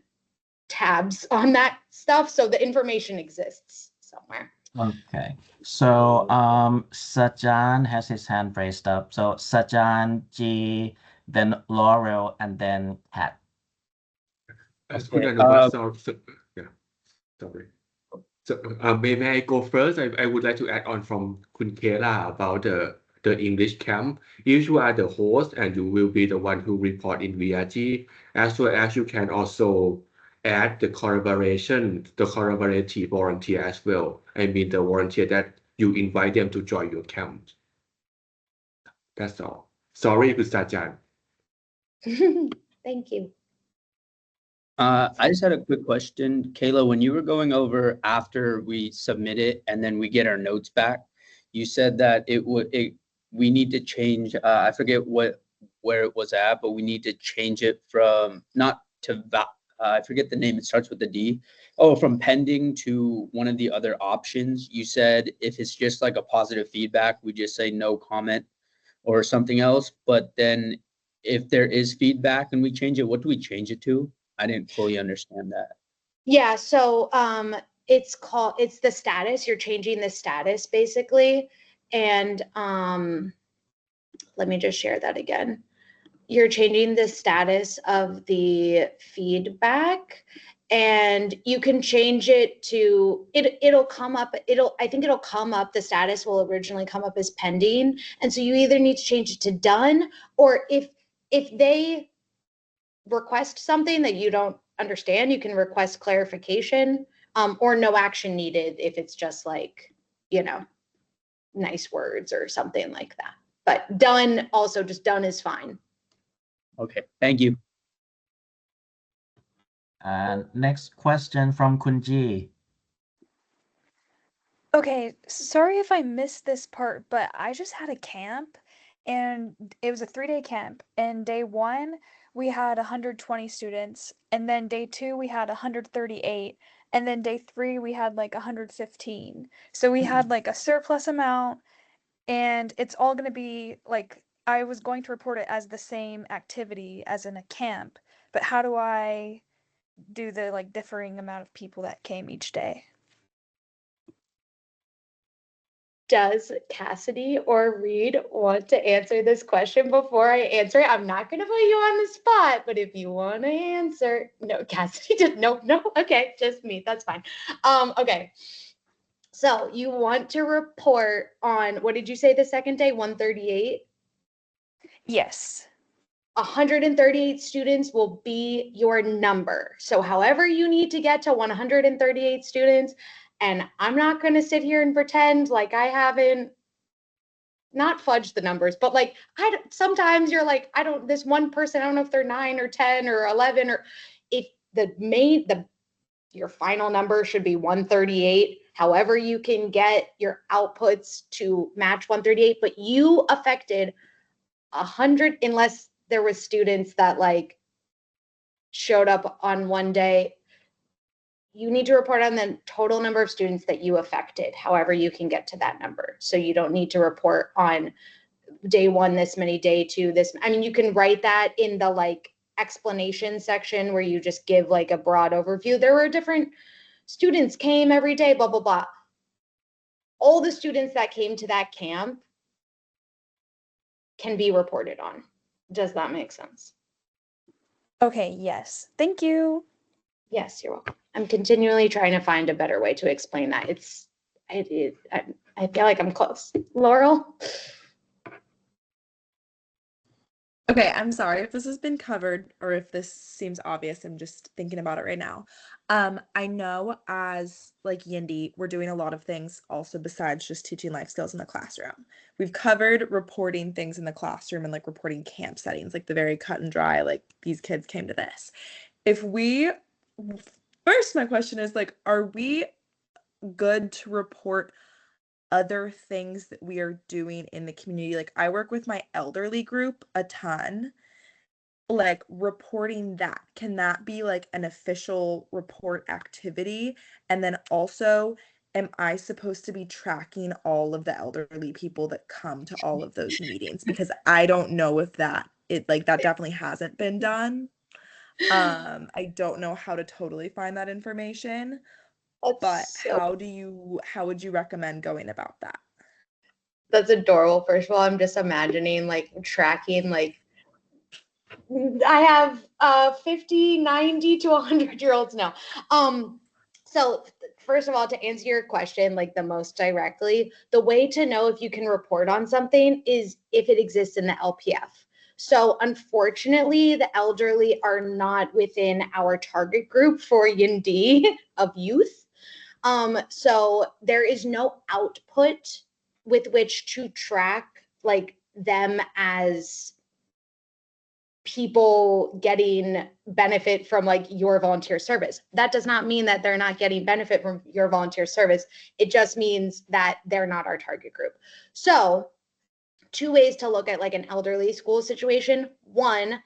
S1: tabs on that stuff. So the information exists somewhere.
S6: Okay. So Sajan has his hand raised up. So Sajan, G, then Laurel, and then Kat.
S2: คุณ
S6: Okay.
S2: อนุวัฒน์ yeah, sorry. So may I go first? I would like to add on from คุณ Kayla about the English camp. If you are the host and you will be the one who report in VRG, as well as you can also add the collaborative volunteer as well. I mean the volunteer that you invite them to join your camp. That's all. Sorry, คุณศาสตราจารย์
S1: Thank you.
S7: I just had a quick question. Kayla, when you were going over after we submit it and then we get our notes back, you said that we need to change, I forget where it was at, but we need to change it from not to, I forget the name, it starts with the D. Oh, from pending to one of the other options. You said if it's just like a positive feedback, we just say no comment or something else. But then if there is feedback and we change it, what do we change it to? I didn't fully understand that.
S1: Yeah, so it's the status. You're changing the status basically. And let me just share that again. You're changing the status of the feedback, and you can change it to it'll come up, I think it'll come up, the status will originally come up as pending. And so you either need to change it to done, or if they request something that you don't understand, you can request clarification, or no action needed if it's just like, nice words or something like that. But done, also just done is fine.
S7: Okay, thank you.
S6: And next question from Kunji.
S8: Okay, sorry if I missed this part, but I just had a camp and it was a 3-day camp. And day 1, we had 120 students. And then day 2, we had 138. And then day 3, we had like 115. So we had like a surplus amount, and it's all going to be like, I was going to report it as the same activity as in a camp. But how do I do the like differing amount of people that came each day?
S1: Does Cassidy or Reed want to answer this question before I answer it? I'm not going to put you on the spot, but if you want to answer, no, Cassidy did no. Okay, just me. That's fine. Okay. So you want to report on, what did you say the second day? 138?
S8: Yes.
S1: 138 students will be your number. So however you need to get to 138 students, and I'm not going to sit here and pretend like I haven't not fudged the numbers, but like sometimes you're like, this one person, I don't know if they're 9 or 10 or 11, or if your final number should be 138. However you can get your outputs to match 138, but you affected 100, unless there was students that like showed up on one day. You need to report on the total number of students that you affected, however you can get to that number. So you don't need to report on day 1 this many, day 2 this. I mean, you can write that in the like explanation section where you just give like a broad overview. There were different students came every day, blah, blah, blah. All the students that came to that camp can be reported on. Does that make sense?
S8: Okay, yes. Thank you.
S1: Yes, you're welcome. I'm continually trying to find a better way to explain that. I feel like I'm close. Laurel?
S9: Okay, I'm sorry if this has been covered or if this seems obvious. I'm just thinking about it right now. I know as like Yindi, we're doing a lot of things also besides just teaching life skills in the classroom. We've covered reporting things in the classroom and like reporting camp settings, like the very cut and dry, like these kids came to this. First, my question is like, are we good to report other things that we are doing in the community? Like I work with my elderly group a ton, like reporting that, can that be like an official report activity? And then also, am I supposed to be tracking all of the elderly people that come to all of those meetings? Because I don't know if that definitely hasn't been done. I don't know how to totally find that information. But how would you recommend going about that?
S1: That's adorable. First of all, I'm just imagining like tracking like I have 50, 90 to 100-year-olds now. So first of all, to answer your question, like the most directly, the way to know if you can report on something is if it exists in the LPF. So unfortunately, the elderly are not within our target group for YIND of youth. So there is no output with which to track like them as people getting benefit from like your volunteer service. That does not mean that they're not getting benefit from your volunteer service. It just means that they're not our target group. So 2 ways to look at like an elderly school situation. One,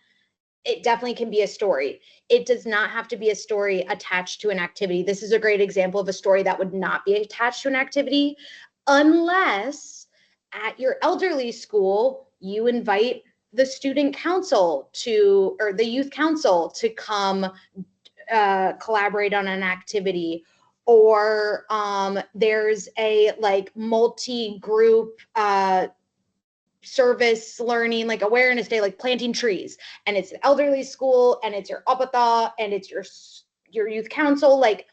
S1: it definitely can be a story. It does not have to be a story attached to an activity. This is a great example of a story that would not be attached to an activity unless at your elderly school, you invite the student council to, or the youth council to come collaborate on an activity, or there's a like multi-group service learning, like awareness day, like planting trees, and it's an elderly school, and it's your apatha, and it's your youth council. Like,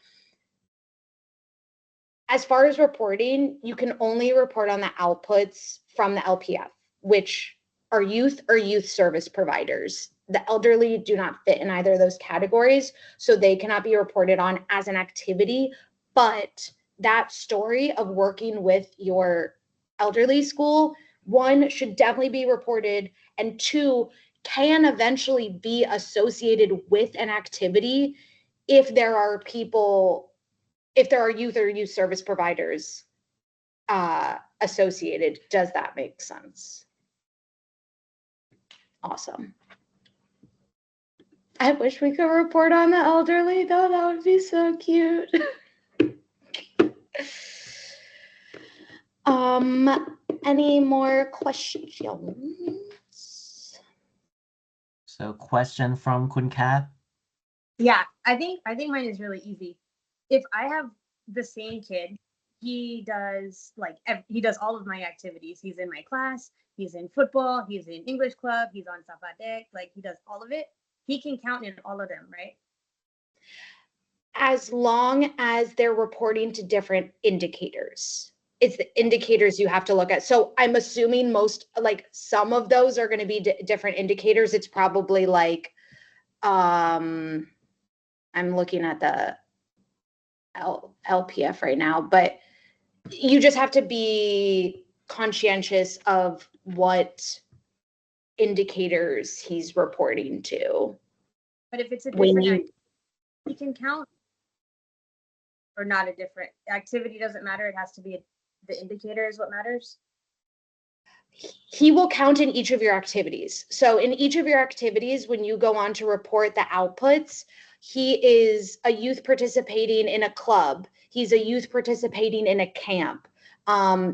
S1: as far as reporting, you can only report on the outputs from the LPF, which are youth or youth service providers. The elderly do not fit in either of those categories, so they cannot be reported on as an activity. But that story of working with your elderly school, one, should definitely be reported, and two, can eventually be associated with an activity if there are people, if there are youth or youth service providers associated. Does that make sense? Awesome. I wish we could report on the elderly though. That would be so cute. Any more questions?
S6: So question from Kun Kat.
S10: Yeah, I think mine is really easy. If I have the same kid, he does he does all of my activities. He's in my class, he's in football, he's in English club, he's on Zapadek, like he does all of it. He can count in all of them, right?
S1: As long as they're reporting to different indicators. It's the indicators you have to look at. So I'm assuming most, like some of those are going to be different indicators. It's probably like, I'm looking at the LPF right now, but you just have to be conscientious of what indicators he's reporting to.
S10: But if it's a
S1: When
S10: different
S1: you,
S10: he can count, or not a different activity doesn't matter. It has to be the indicator is what matters.
S1: he will count in each of your activities. So in each of your activities, when you go on to report the outputs, he is a youth participating in a club. He's a youth participating in a camp.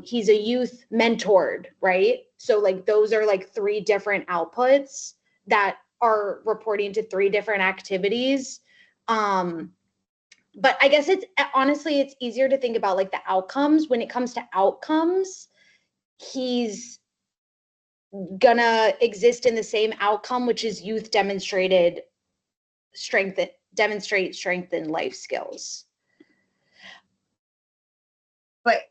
S1: He's a youth mentored, right? So like those are like 3 different outputs that are reporting to 3 different activities. But I guess it's honestly, it's easier to think about like the outcomes. When it comes to outcomes, he's gonna exist in the same outcome, which is youth demonstrate strengthened life skills.
S10: But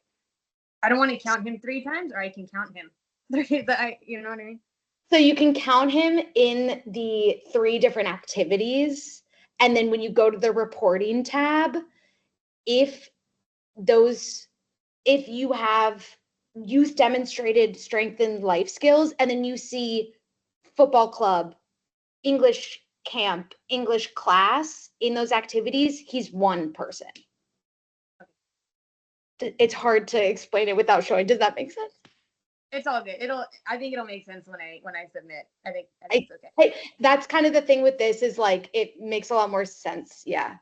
S10: I don't want to count him 3 times, or I can count him. You know what I mean?
S1: So you can count him in the 3 different activities, and then when you go to the reporting tab, if you have youth demonstrated strengthened life skills, and then you see football club, English camp, English class in those activities, he's 1 person. It's hard to explain it without showing. Does that make sense?
S10: It's all good. I think it'll make sense when I submit. I think it's okay.
S1: Hey, that's kind of the thing with this, is like it makes a lot more sense. Yeah.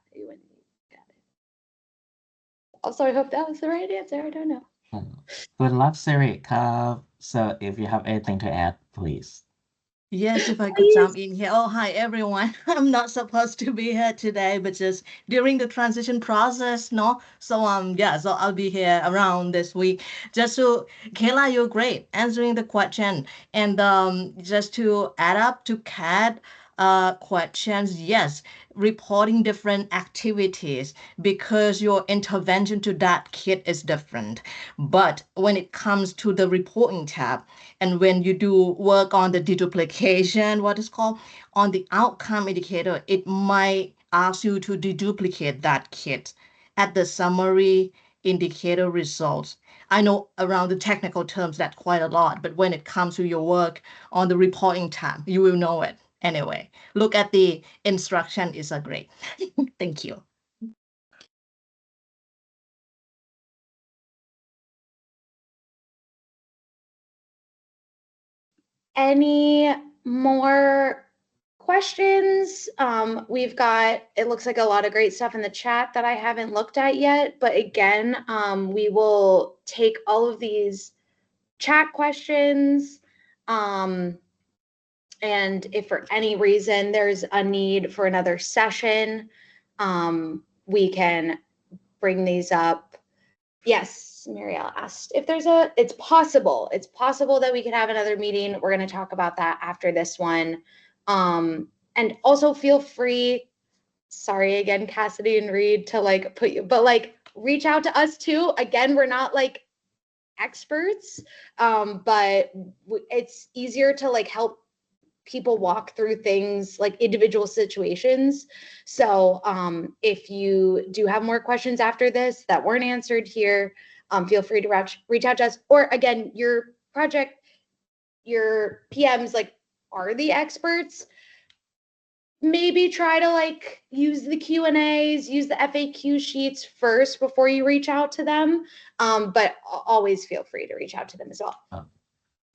S1: Also, I hope that was the right answer. I don't know.
S6: Good luck, Siri. So if you have anything to add, please.
S11: Yes, if I could
S1: Please.
S11: jump in here. Oh, hi, everyone. I'm not supposed to be here today, but just during the transition process, no? So, yeah, so I'll be here around this week. Just to, Kayla, you're great answering the question. And just to add up to Kat, questions, yes, reporting different activities because your intervention to that kid is different. But when it comes to the reporting tab, and when you do work on the deduplication, what is called, on the outcome indicator, it might ask you to deduplicate that kit at the summary indicator results. I know around the technical terms that quite a lot, but when it comes to your work on the reporting tab, you will know it. Anyway, look at the instruction is a great. Thank you.
S1: Any more questions? We've got, it looks like a lot of great stuff in the chat that I haven't looked at yet, but again, we will take all of these chat questions. And if for any reason there's a need for another session, we can bring these up. Yes, Marielle asked if there's it's possible that we could have another meeting. We're going to talk about that after this one. And also feel free, sorry again, Cassidy and Reed, to like put you, but like reach out to us too. Again, we're not like experts, but it's easier to like help people walk through things like individual situations. So if you do have more questions after this that weren't answered here, feel free to reach out to us. Or again, your project, your PMs like are the experts. Maybe try to like use the Q&As, use the FAQ sheets first before you reach out to them. But always feel free to reach out to them as well.
S6: Oh,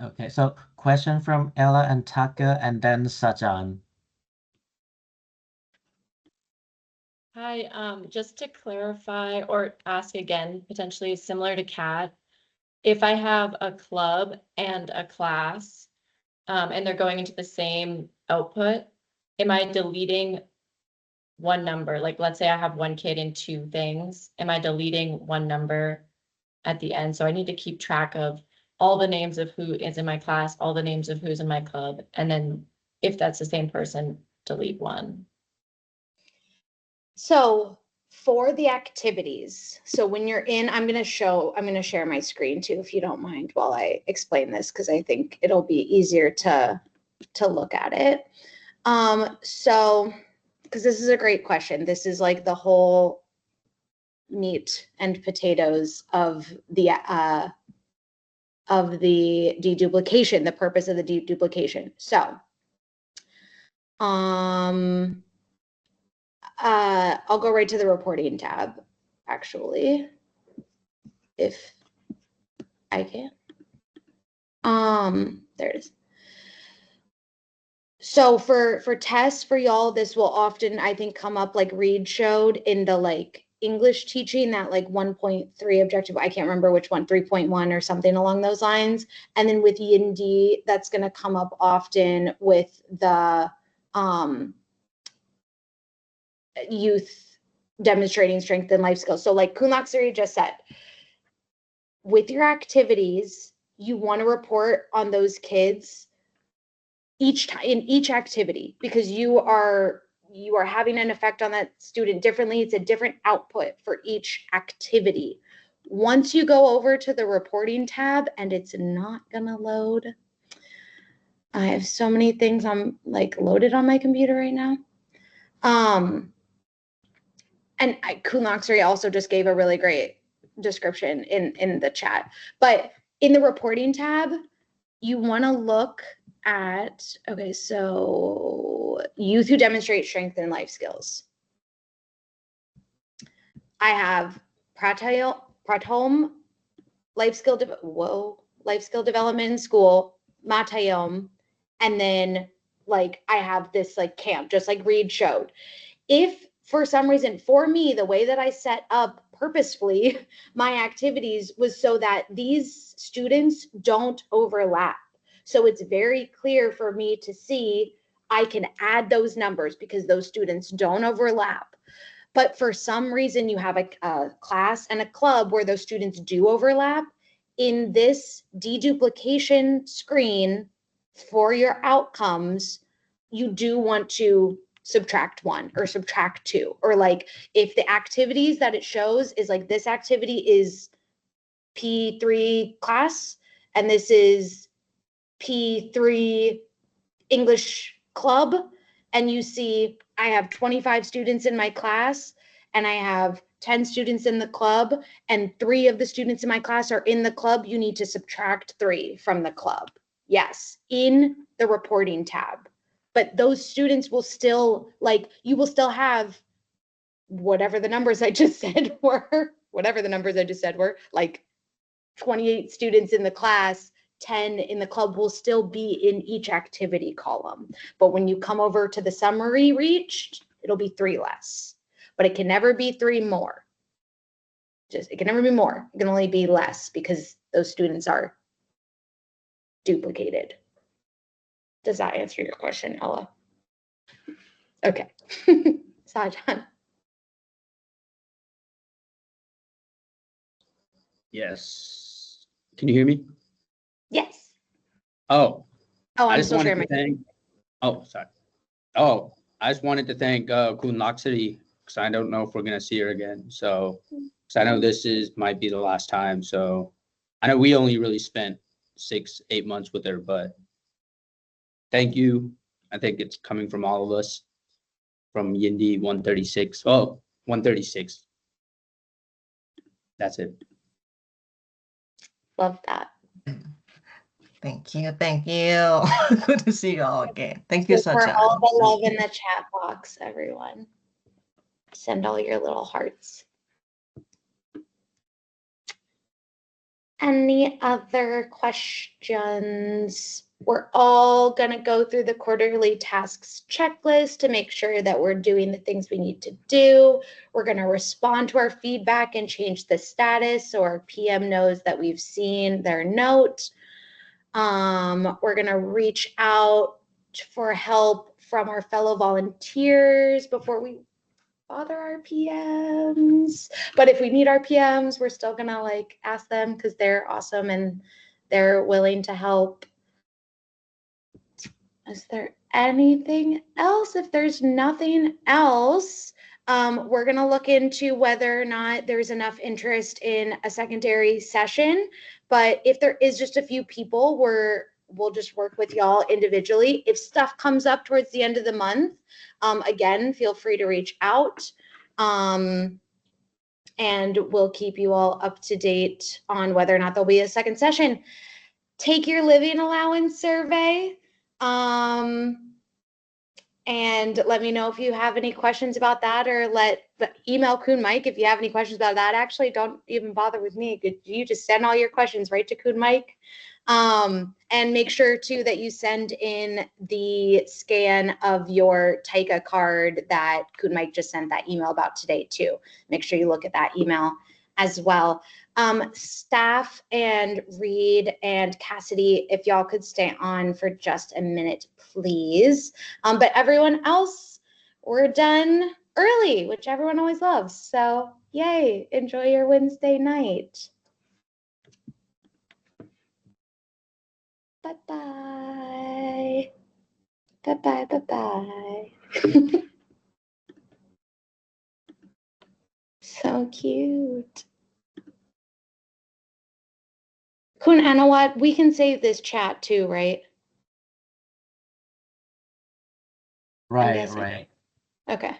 S6: okay, so question from Ella and Tucker, and then Sajan.
S12: Hi, just to clarify or ask again, potentially similar to Kat, if I have a club and a class, and they're going into the same output, am I deleting one number? Like, let's say I have one kid in two things. Am I deleting one number at the end? So I need to keep track of all the names of who is in my class, all the names of who's in my club. And then if that's the same person, delete one.
S1: So for the activities, so when you're in, I'm going to share my screen too, if you don't mind, while I explain this, because I think it'll be easier to look at it. So, because this is a great question. This is like the whole meat and potatoes of the deduplication, the purpose of the deduplication. So, I'll go right to the reporting tab, actually, if I can. There it is. So for tests for y'all, this will often, I think, come up like Reed showed in the like English teaching, that like 1.3 objective, I can't remember which one, 3.1 or something along those lines. And then with Yindi, that's going to come up often with the youth demonstrating strength and life skills. So like Kunlaksari just said, with your activities, you want to report on those kids each time in each activity, because you are having an effect on that student differently. It's a different output for each activity. Once you go over to the reporting tab, and it's not gonna load. I have so many things I'm like loaded on my computer right now. And Kunlaksari also just gave a really great description in the chat. But in the reporting tab, you want to look at, okay, so youth who demonstrate strength and life skills. I have Pratom, life skill development in school, Matayom, and then like I have this like camp, just like Reed showed. If for some reason, for me, the way that I set up purposefully my activities was so that these students don't overlap. So it's very clear for me to see I can add those numbers because those students don't overlap. But for some reason, you have a class and a club where those students do overlap. In this deduplication screen for your outcomes, you do want to subtract 1 or subtract 2, or like if the activities that it shows is like this activity is P3 class and this is P3 English club, and you see I have 25 students in my class and I have 10 students in the club and 3 of the students in my class are in the club, you need to subtract 3 from the club. Yes, in the reporting tab. But those students will still, like, you will still have whatever the numbers I just said were, like 28 students in the class, 10 in the club will still be in each activity column. But when you come over to the summary reached, it'll be 3 less. But it can never be 3 more. It can never be more. It can only be less because those students are duplicated. Does that answer your question, Ella? Okay. Sajan.
S7: Yes. Can you hear me?
S1: Yes.
S7: Oh,
S1: Oh,
S7: I
S1: I'm
S7: just
S1: still
S7: wanted
S1: sharing
S7: to
S1: my.
S7: thank. Oh, sorry. Oh, I just wanted to thank Kun City because I don't know if we're gonna see her again. So, because I know this might be the last time. So, I know we only really spent 6-8 months with her, but thank you. I think it's coming from all of us from Yindi 136. Oh, 136. That's it.
S1: Love that.
S11: Thank you. Thank you. Good to see you all again. Thank you,
S1: For
S11: Sajan.
S1: all the love in the chat box, everyone. Send all your little hearts. Any other questions? We're all going to go through the quarterly tasks checklist to make sure that we're doing the things we need to do. We're going to respond to our feedback and change the status so our PM knows that we've seen their note. We're going to reach out for help from our fellow volunteers before we bother our PMs. But if we need our PMs, we're still gonna like ask them because they're awesome and they're willing to help. Is there anything else? If there's nothing else, we're gonna look into whether or not there's enough interest in a secondary session. But if there is just a few people, we'll just work with y'all individually. If stuff comes up towards the end of the month, again, feel free to reach out. And we'll keep you all up to date on whether or not there'll be a second session. Take your living allowance survey. And let me know if you have any questions about that, or email Kun Mike if you have any questions about that. Actually, don't even bother with me. You just send all your questions right to Kun Mike. And make sure too that you send in the scan of your TICA card that Kun Mike just sent that email about today too. Make sure you look at that email as well. Staff and Reed and Cassidy, if y'all could stay on for just a minute, please. But everyone else, we're done early, which everyone always loves. So yay, enjoy your Wednesday night. Bye-bye. Bye-bye, bye-bye. So cute. Kun, and what? We can save this chat too, right?
S6: Right, right.
S1: Okay.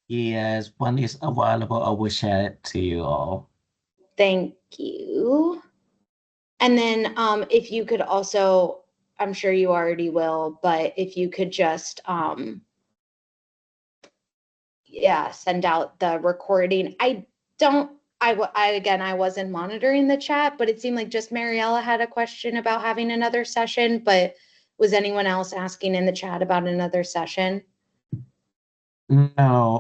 S6: Yes, when it's available, I will share it to you all.
S1: Thank you. And then if you could also, I'm sure you already will, but if you could just, send out the recording. I wasn't monitoring the chat, but it seemed like just Mariella had a question about having another session, but was anyone else asking in the chat about another session?
S6: No,